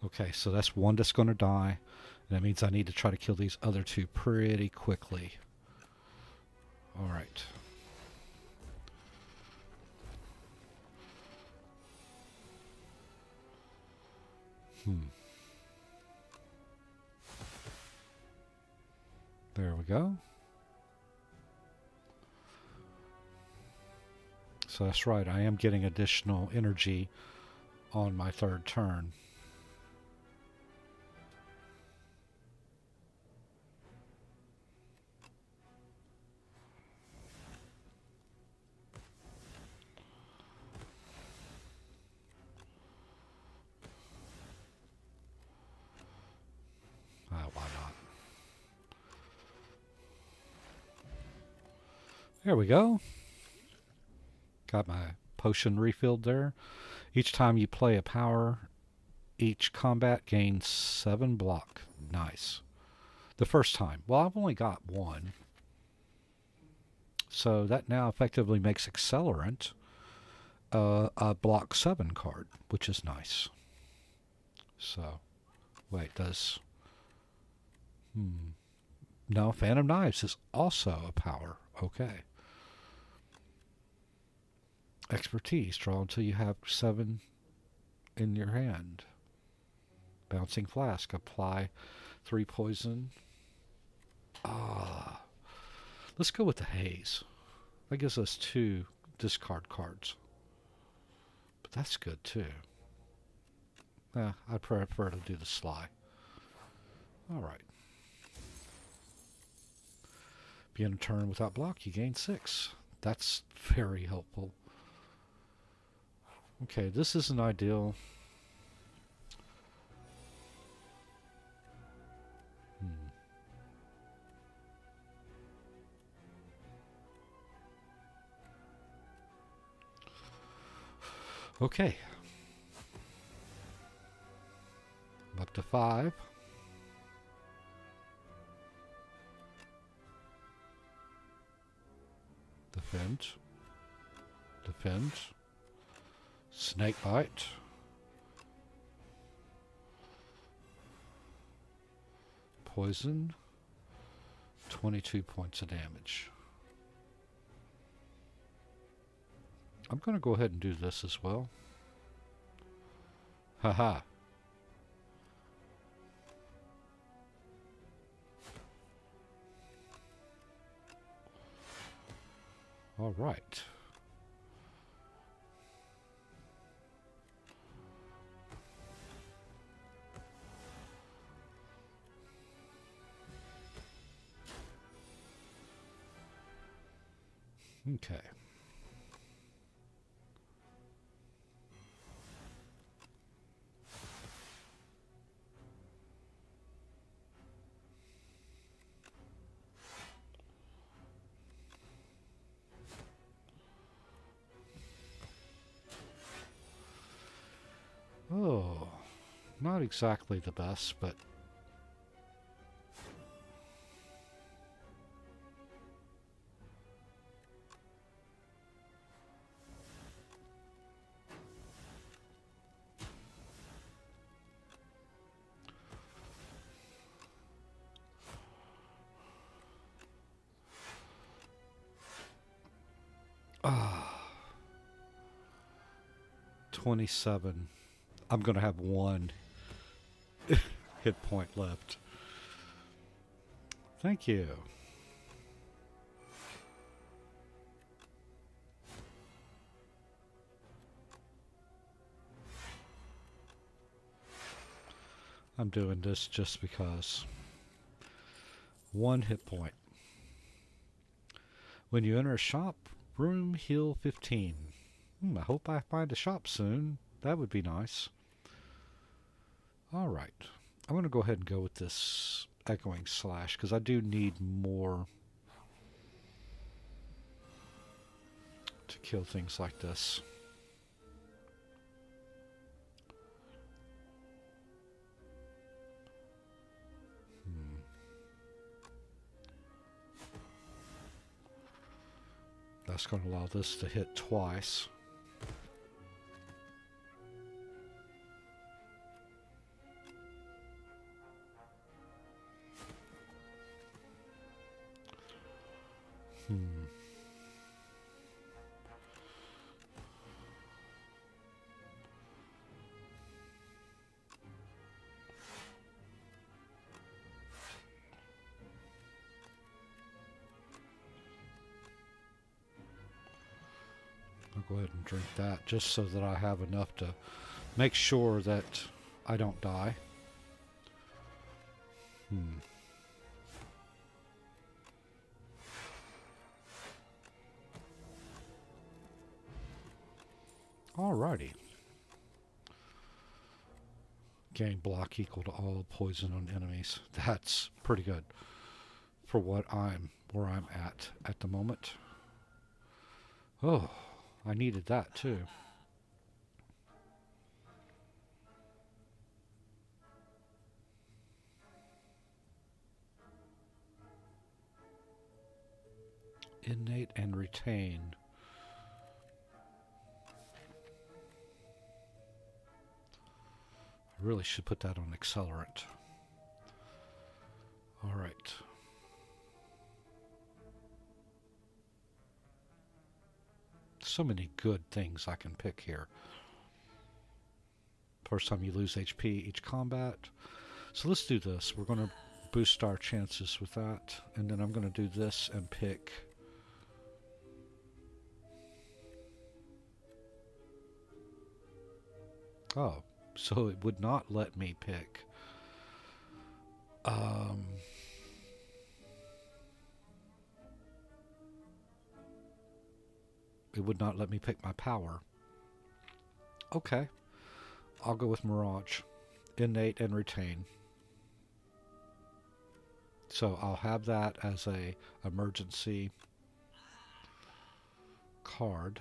Okay, so that's one that's going to die. And that means I need to try to kill these other 2 pretty quickly. Alright. There we go. So that's right, I am getting additional energy on my 3rd turn. Why not? There we go. Got my potion refilled there. Each time you play a power, each combat gains 7 block. Nice. The first time. Well, I've only got 1. So that now effectively makes Accelerant a block 7 card, which is nice. So, wait, does... No, Phantom Knives is also a power. Okay. Expertise. Draw until you have 7 in your hand. Bouncing Flask. Apply 3 poison. Let's go with the Haze. That gives us 2 discard cards. But that's good too. I prefer to do the Sly. Alright. Begin a turn without block, you gain 6. That's very helpful. Okay, this isn't ideal. Okay. I'm up to 5. Defend. Defend. Snake Bite. Poison. 22 points of damage. I'm going to go ahead and do this as well. Haha. All right. Okay. Oh, not exactly the best, but Ah, 27. I'm going to have one hit point left. Thank you. I'm doing this just because. One hit point. When you enter a shop, room heal 15. I hope I find a shop soon. That would be nice. Alright. I'm going to go ahead and go with this echoing slash because I do need more to kill things like this. That's going to allow this to hit twice. I'll go ahead and drink that just so that I have enough to make sure that I don't die. Alrighty. Gain block equal to all poison on enemies. That's pretty good for where I'm at the moment. Oh, I needed that too. Innate and retain. I really should put that on accelerant. All right. So many good things I can pick here. First time you lose HP each combat. So let's do this. We're going to boost our chances with that. And then I'm going to do this and pick... Oh, so it would not let me pick. It would not let me pick my power. Okay. I'll go with Mirage. Innate and retain. So I'll have that as a emergency card.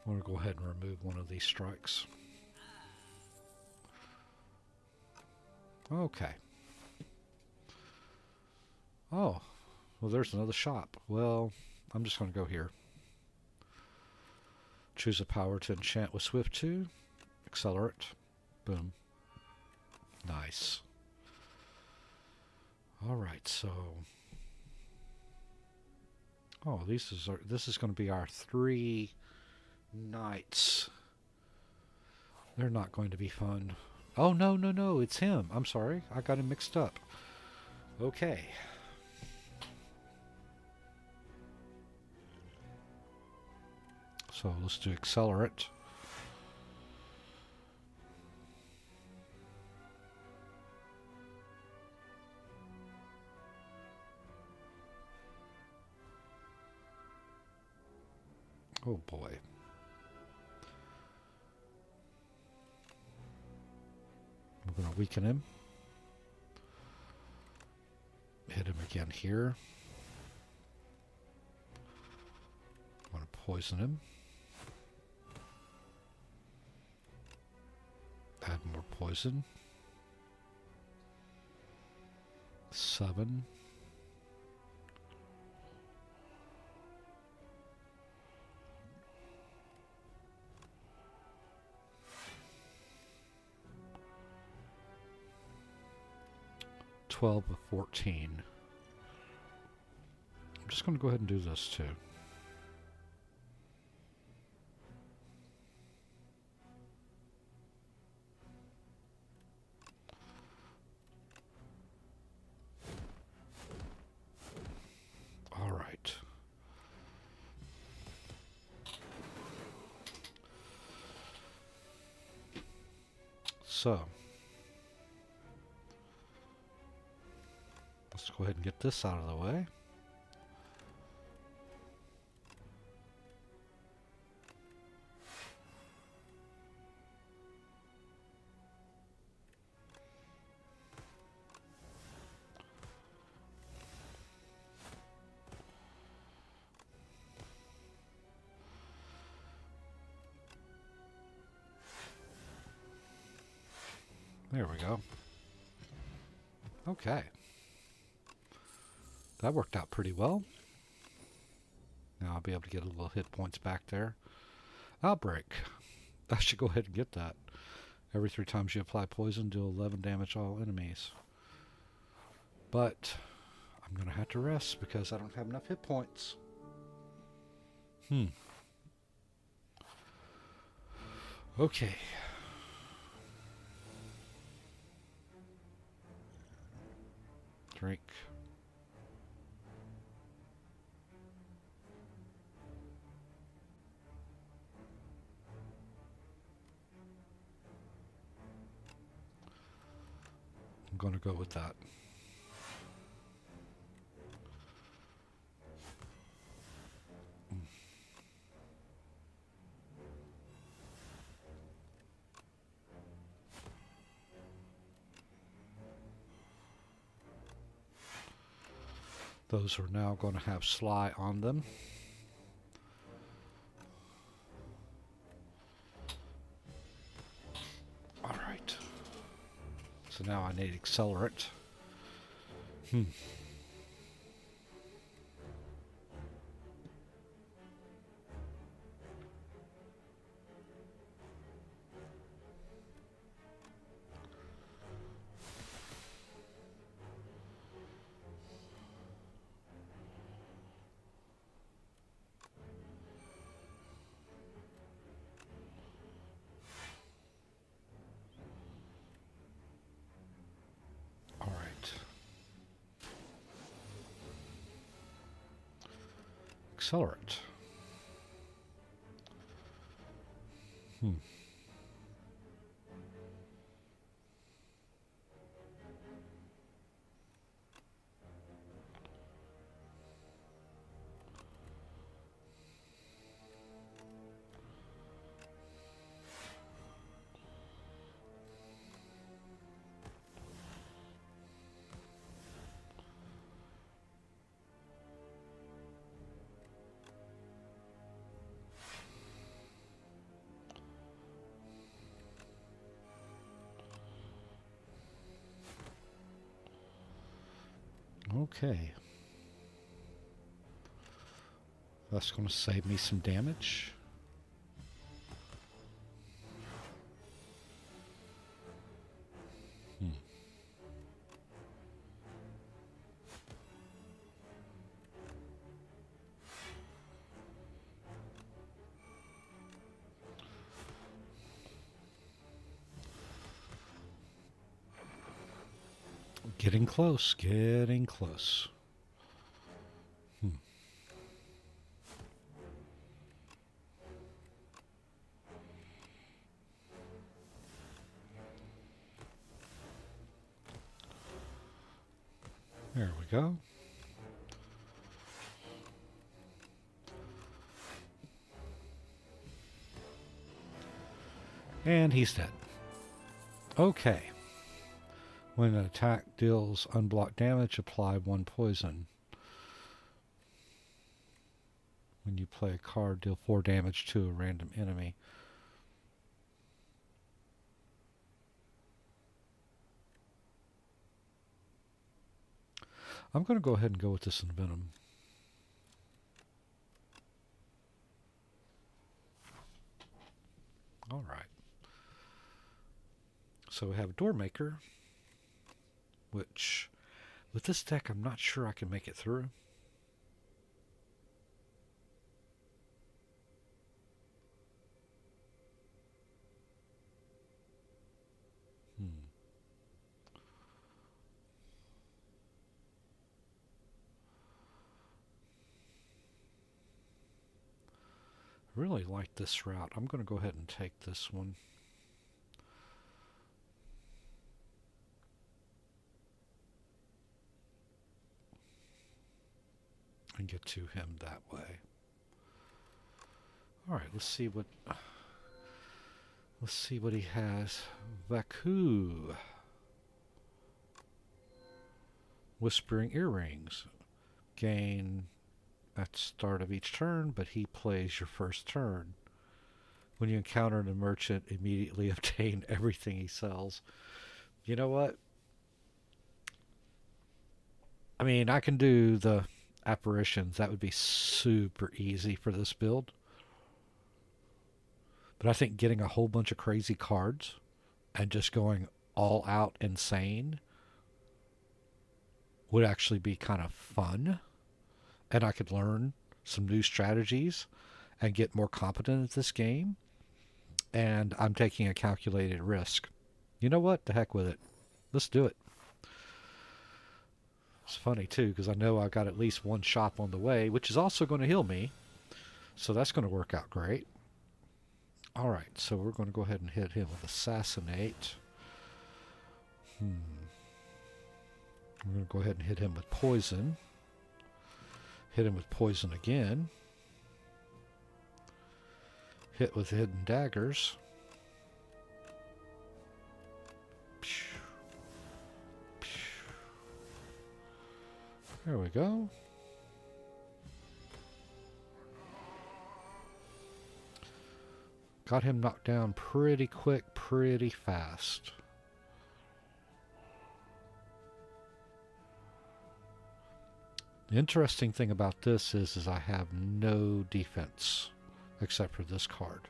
I'm going to go ahead and remove one of these strikes. Okay. Oh, well there's another shop. Well, I'm just going to go here. Choose a power to enchant with Swift 2. Accelerate. Boom. Nice. Alright, so... Oh, this is going to be our 3 nights. They're not going to be fun. Oh, no, it's him. I'm sorry. I got him mixed up. Okay. So let's do accelerate. Oh boy. We're going to weaken him. Hit him again here. I'm going to poison him. Add more poison. 7. 12 of 14. I'm just going to go ahead and do this too. All right. So, let's go ahead and get this out of the way. There we go. Okay. That worked out pretty well. Now I'll be able to get a little hit points back there. Outbreak. I should go ahead and get that. Every 3 times you apply poison, deal 11 damage to all enemies. But I'm going to have to rest because I don't have enough hit points. Okay. Drink. I'm going to go with that. Those are now going to have Sly on them. All right. So now I need Accelerant. Accelerant. Okay. That's going to save me some damage. Getting close, getting close. There we go. And he's dead. Okay. When an attack deals unblocked damage, apply 1 poison. When you play a card, deal 4 damage to a random enemy. I'm going to go ahead and go with this Envenom. All right. So we have a Doormaker, which With this deck, I'm not sure I can make it through. Really like this route. I'm going to go ahead and take this one. And get to him that way. Alright, let's see what he has. Vaku. Whispering Earrings. Gain at the start of each turn, but he plays your first turn. When you encounter a merchant, immediately obtain everything he sells. You know what? I mean, I can do the apparitions. That would be super easy for this build. But I think getting a whole bunch of crazy cards and just going all out insane would actually be kind of fun. And I could learn some new strategies and get more competent at this game. And I'm taking a calculated risk. You know what? The heck with it. Let's do it. It's funny, too, because I know I've got at least one shop on the way, which is also going to heal me. So that's going to work out great. Alright, so we're going to go ahead and hit him with Assassinate. We're going to go ahead and hit him with Poison. Hit him with Poison again. Hit with Hidden Daggers. There we go. Got him knocked down pretty quick, pretty fast. The interesting thing about this is I have no defense except for this card.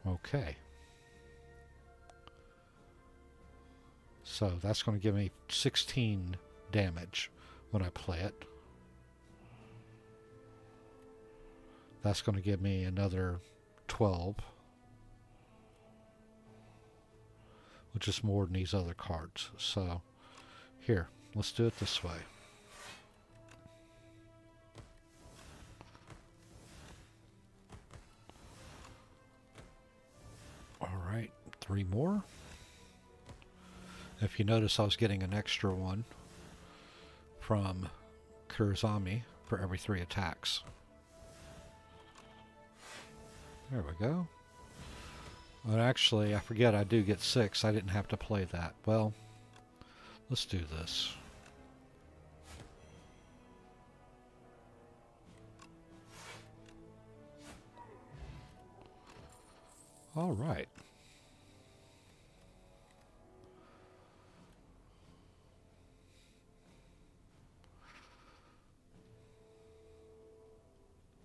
Okay. So that's going to give me 16 damage when I play it. That's going to give me another 12. Which is more than these other cards. So, here, let's do it this way. Alright, 3 more. If you notice, I was getting an extra one from Kurzami for every 3 attacks. There we go. And actually, I forget I do get 6. I didn't have to play that. Well, let's do this. All right.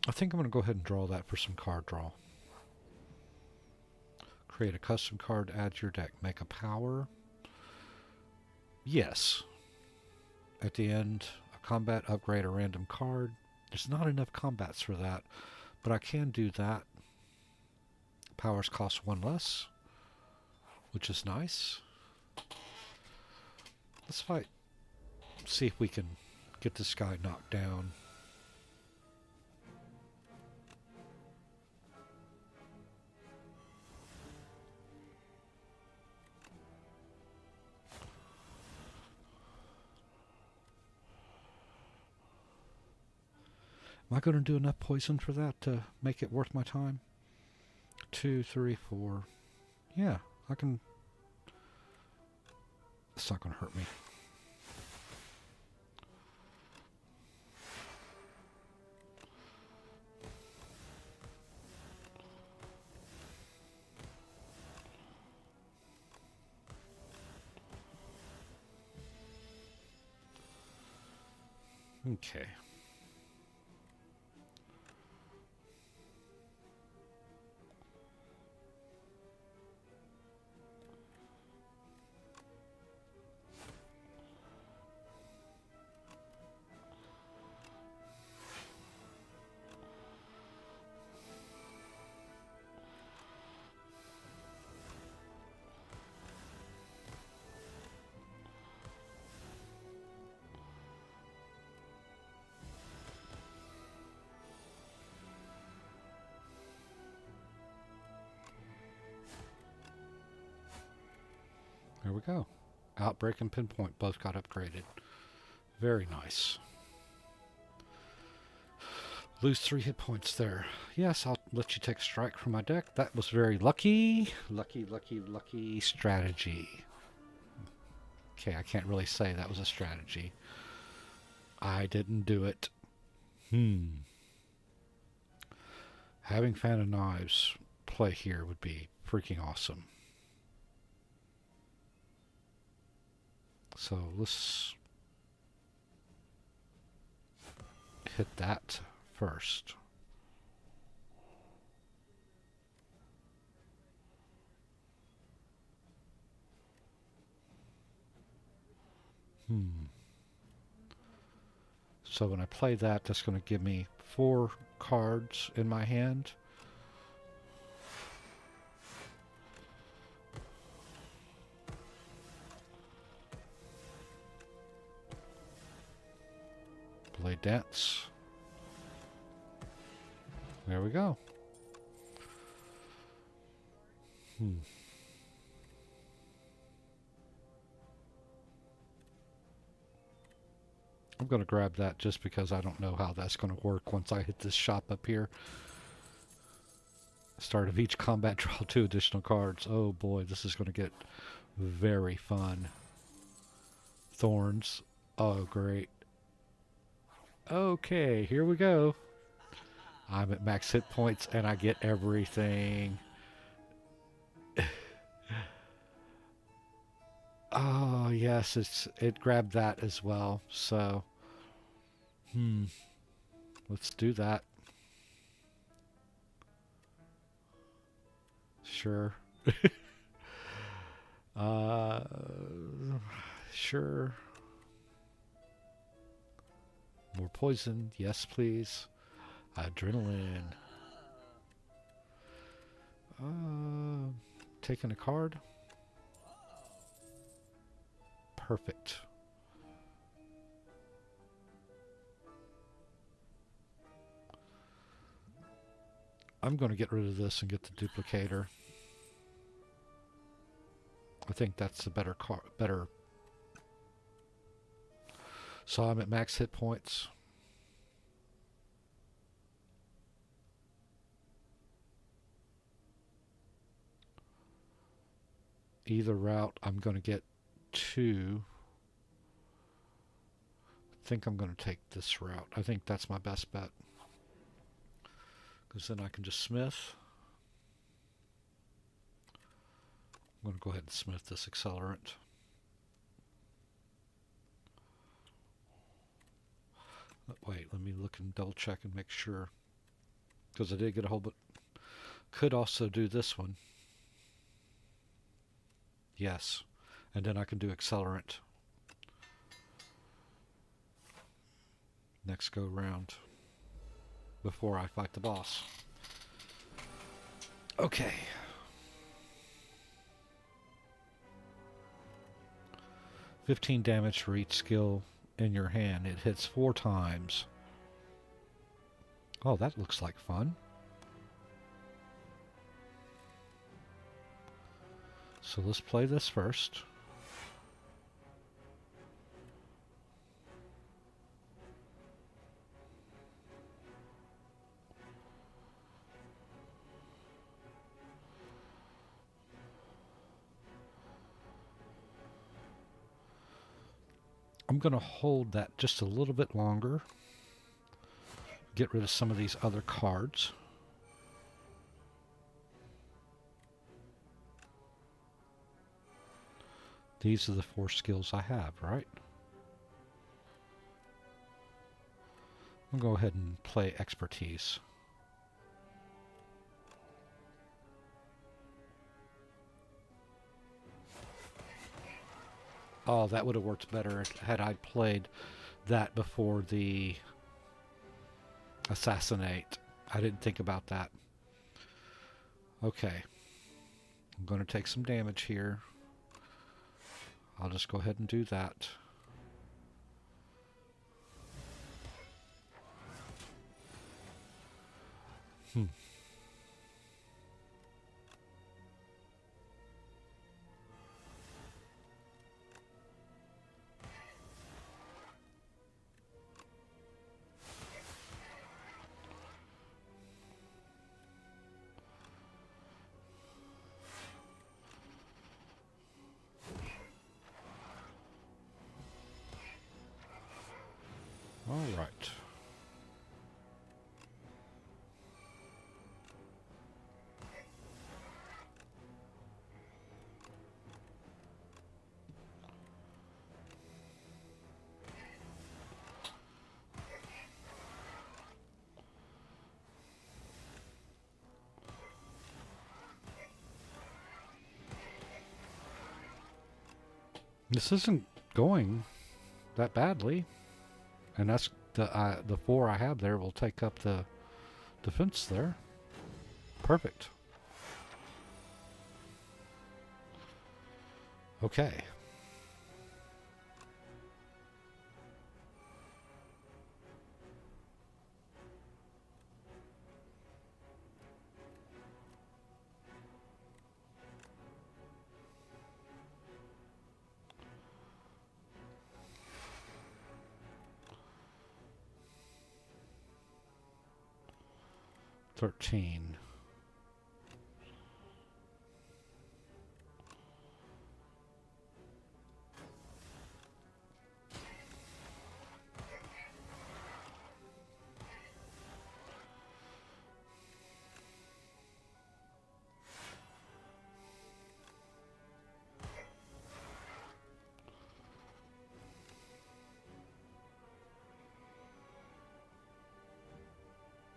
I think I'm going to go ahead and draw that for some card draw. Create a custom card, add to your deck. Make a power. Yes. At the end, a combat, upgrade a random card. There's not enough combats for that, but I can do that. Powers cost 1 less, which is nice. Let's fight. See if we can get this guy knocked down. Am I going to do enough poison for that to make it worth my time? 2, 3, 4. Yeah, I can. It's not going to hurt me. Okay. we go. Outbreak and Pinpoint both got upgraded. Very nice. Lose 3 hit points there. Yes, I'll let you take a strike from my deck. That was very lucky. Lucky, lucky, lucky strategy. Okay, I can't really say that was a strategy. I didn't do it. Having Fan of Knives play here would be freaking awesome. So let's hit that first. So when I play that, that's going to give me 4 cards in my hand. Play Dance. There we go. I'm going to grab that just because I don't know how that's going to work once I hit this shop up here. Start of each combat, draw 2 additional cards. Oh boy, this is going to get very fun. Thorns. Oh, great. Okay, here we go. I'm at max hit points and I get everything. Oh, yes, it grabbed that as well. So, let's do that. Sure. Sure. More poison. Yes, please. Adrenaline. Taking a card. Perfect. I'm going to get rid of this and get the duplicator. I think that's the better card. Better. So I'm at max hit points. Either route, I'm going to get 2. I think I'm going to take this route. I think that's my best bet. Because then I can just smith. I'm going to go ahead and smith this accelerant. Wait, let me look and double check and make sure. Because I did get a whole bit. Could also do this one. Yes. And then I can do accelerant. Next go round. Before I fight the boss. Okay. $15 damage for each skill in your hand. It hits 4 times. Oh, that looks like fun. So let's play this first. I'm going to hold that just a little bit longer. Get rid of some of these other cards. These are the 4 skills I have, right? I'm going to go ahead and play Expertise. Oh, that would have worked better had I played that before the Assassinate. I didn't think about that. Okay. I'm going to take some damage here. I'll just go ahead and do that. This isn't going that badly, and that's the 4 I have there will take up the defense there. Perfect. Okay. $13.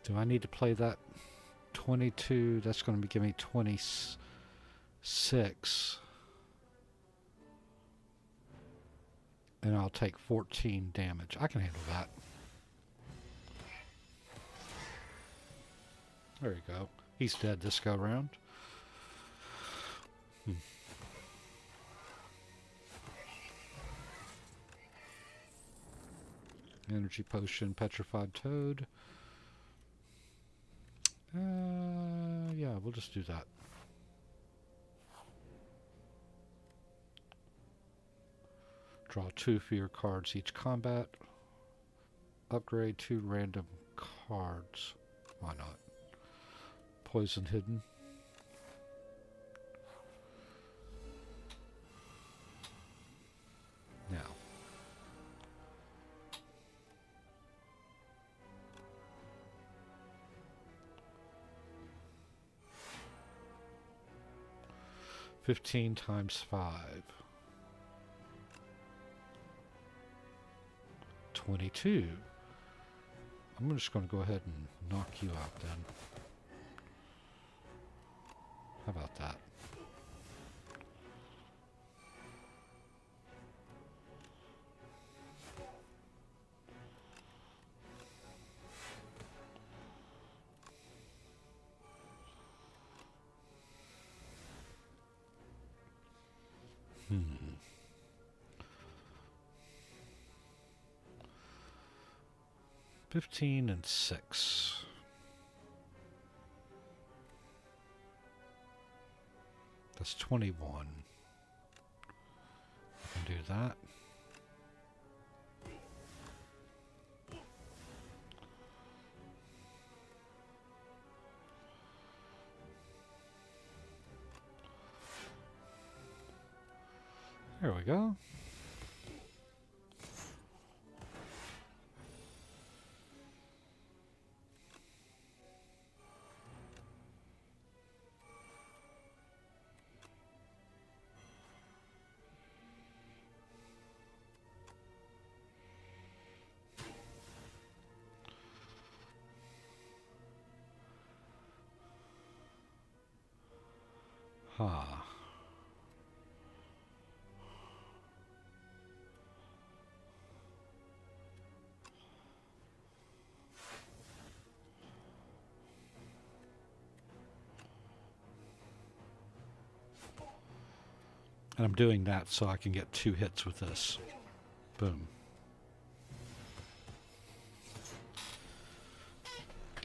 Do I need to play that 22? That's going to give me 26. And I'll take 14 damage. I can handle that. There you go. He's dead this go round. Energy potion, petrified toad. Yeah, we'll just do that. Draw 2 for your cards each combat. Upgrade 2 random cards. Why not? Poison hidden. Now. $15 times 5. 22. I'm just going to go ahead and knock you out then. How about that? Hmm. $15 and 6. That's 21. I can do that. There we go. Huh. And I'm doing that so I can get 2 hits with this. Boom.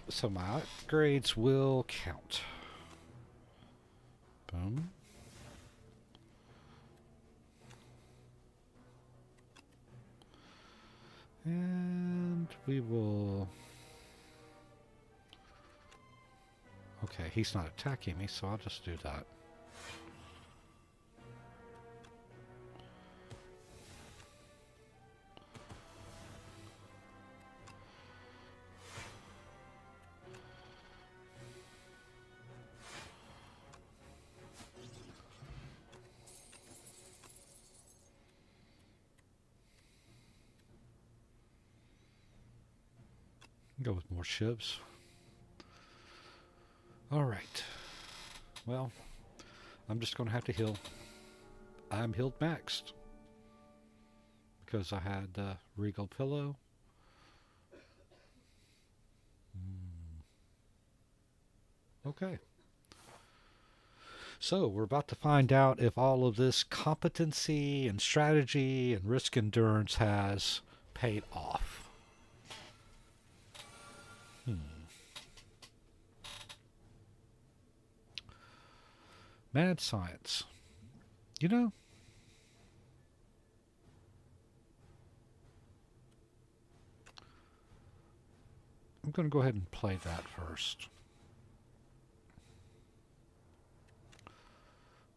So my upgrades will count. Boom. And we will... Okay, he's not attacking me, so I'll just do that. Go with more shivs. Alright. Well, I'm just going to have to heal. I'm healed maxed. because I had Regal Pillow. Okay. So we're about to find out if all of this competency and strategy and risk endurance has paid off. Mad science. You know, I'm going to go ahead and play that first.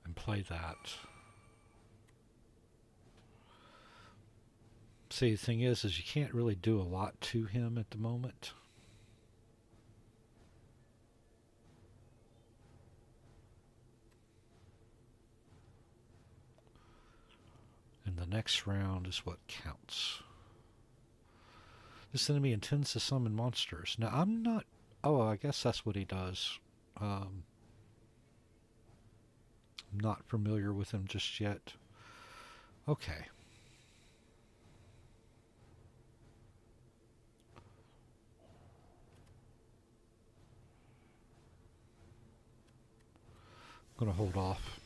And play that. See, the thing is you can't really do a lot to him at the moment. And the next round is what counts. This enemy intends to summon monsters. Now, I'm not... Oh, I guess that's what he does. I'm not familiar with him just yet. Okay. I'm going to hold off.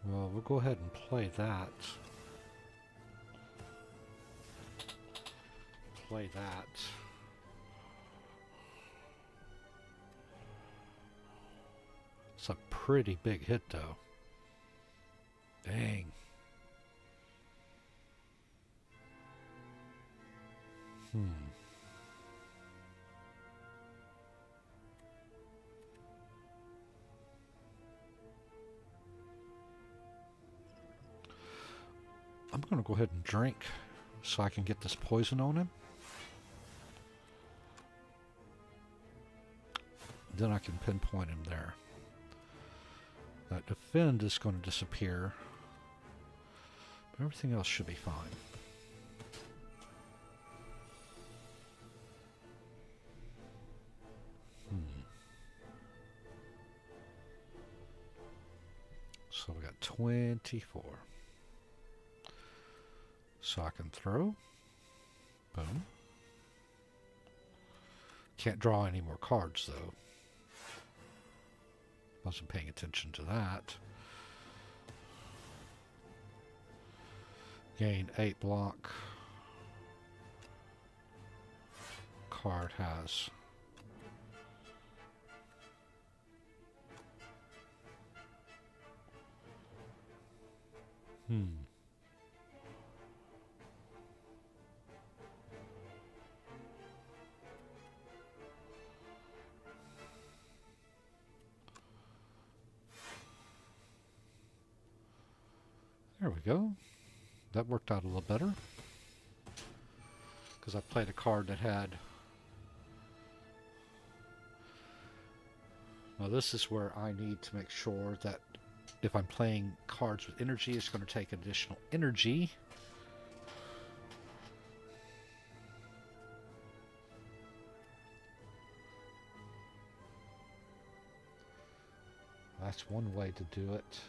Well, we'll go ahead and play that. Play that. It's a pretty big hit, though. Dang. I'm going to go ahead and drink so I can get this poison on him. Then I can pinpoint him there. That defend is going to disappear. But everything else should be fine. So we got 24. So I can throw. Boom. Can't draw any more cards, though. Wasn't paying attention to that. Gain 8 block. Card has... There we go. That worked out a little better. Because I played a card that had... Now this is where I need to make sure that if I'm playing cards with energy, it's going to take additional energy. That's one way to do it.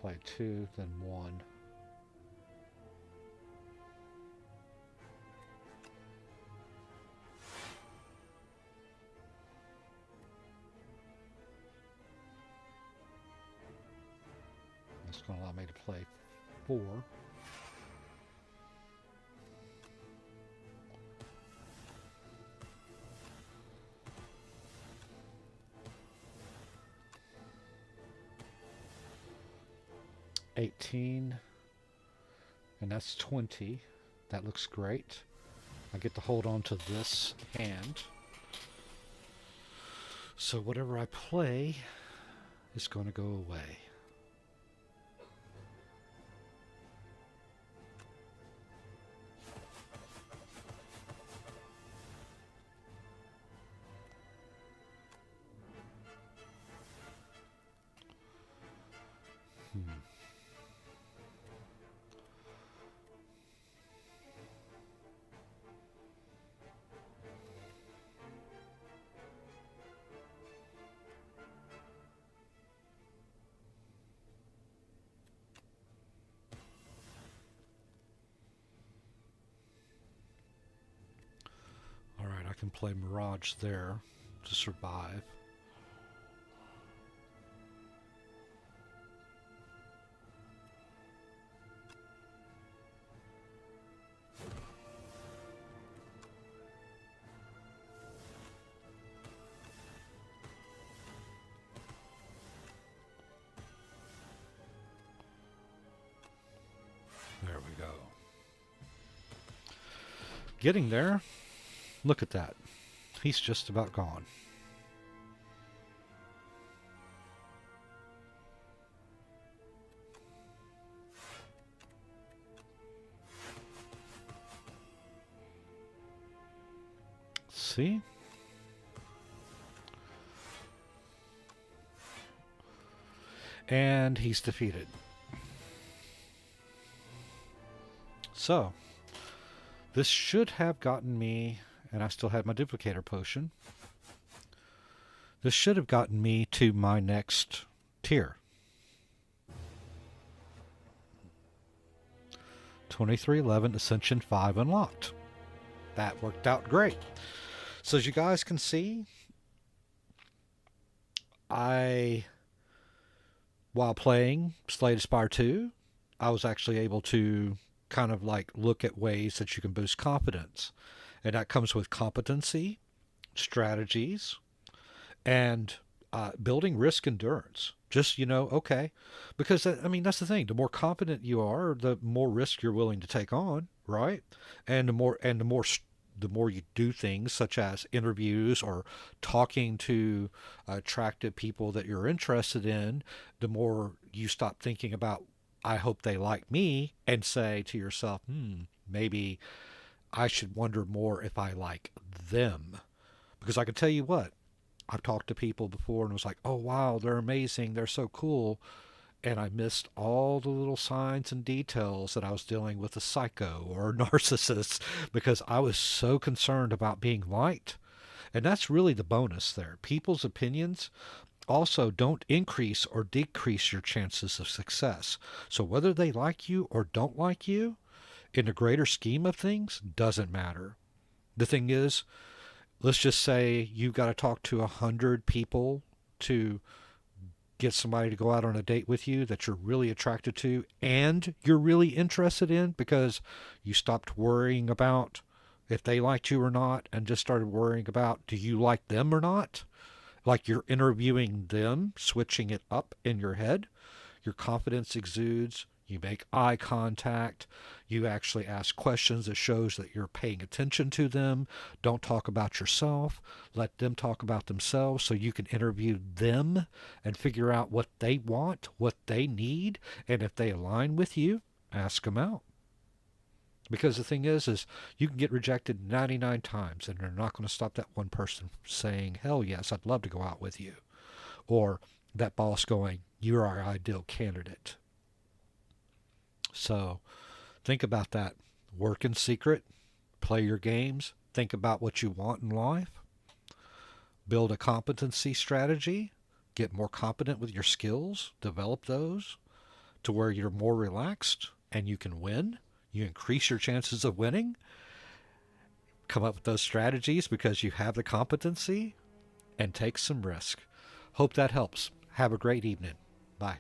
Play 2, then 1. That's going to allow me to play 4. $18, and that's 20. That looks great. I get to hold on to this hand. So whatever I play is going to go away. can play Mirage there to survive. There we go. Getting there. Look at that. He's just about gone. See? And he's defeated. So, this should have gotten me, and I still had my duplicator potion. This should have gotten me to my next tier. 2311 Ascension 5 unlocked. That worked out great. So as you guys can see, while playing Slay the Spire 2, I was actually able to kind of like look at ways that you can boost competence. And that comes with competency, strategies, and building risk endurance. Just, okay. Because, that's the thing. The more competent you are, the more risk you're willing to take on, right? And the more you do things such as interviews or talking to attractive people that you're interested in, the more you stop thinking about, I hope they like me, and say to yourself, maybe I should wonder more if I like them. Because I can tell you what, I've talked to people before and was like, oh wow, they're amazing, they're so cool. And I missed all the little signs and details that I was dealing with a psycho or a narcissist because I was so concerned about being liked. And that's really the bonus there. People's opinions also don't increase or decrease your chances of success. So whether they like you or don't like you, in the greater scheme of things, doesn't matter. The thing is, let's just say you got to talk to 100 people to get somebody to go out on a date with you that you're really attracted to and you're really interested in, because you stopped worrying about if they liked you or not and just started worrying about, do you like them or not? Like you're interviewing them, switching it up in your head. Your confidence exudes. You make eye contact. You actually ask questions that shows that you're paying attention to them. Don't talk about yourself. Let them talk about themselves so you can interview them and figure out what they want, what they need, and if they align with you, ask them out. Because the thing is you can get rejected 99 times and they're not going to stop that one person saying, hell yes, I'd love to go out with you. Or that boss going, you're our ideal candidate. So think about that. Work in secret. Play your games. Think about what you want in life. Build a competency strategy. Get more competent with your skills. Develop those to where you're more relaxed and you can win. You increase your chances of winning. Come up with those strategies because you have the competency, and take some risk. Hope that helps. Have a great evening. Bye.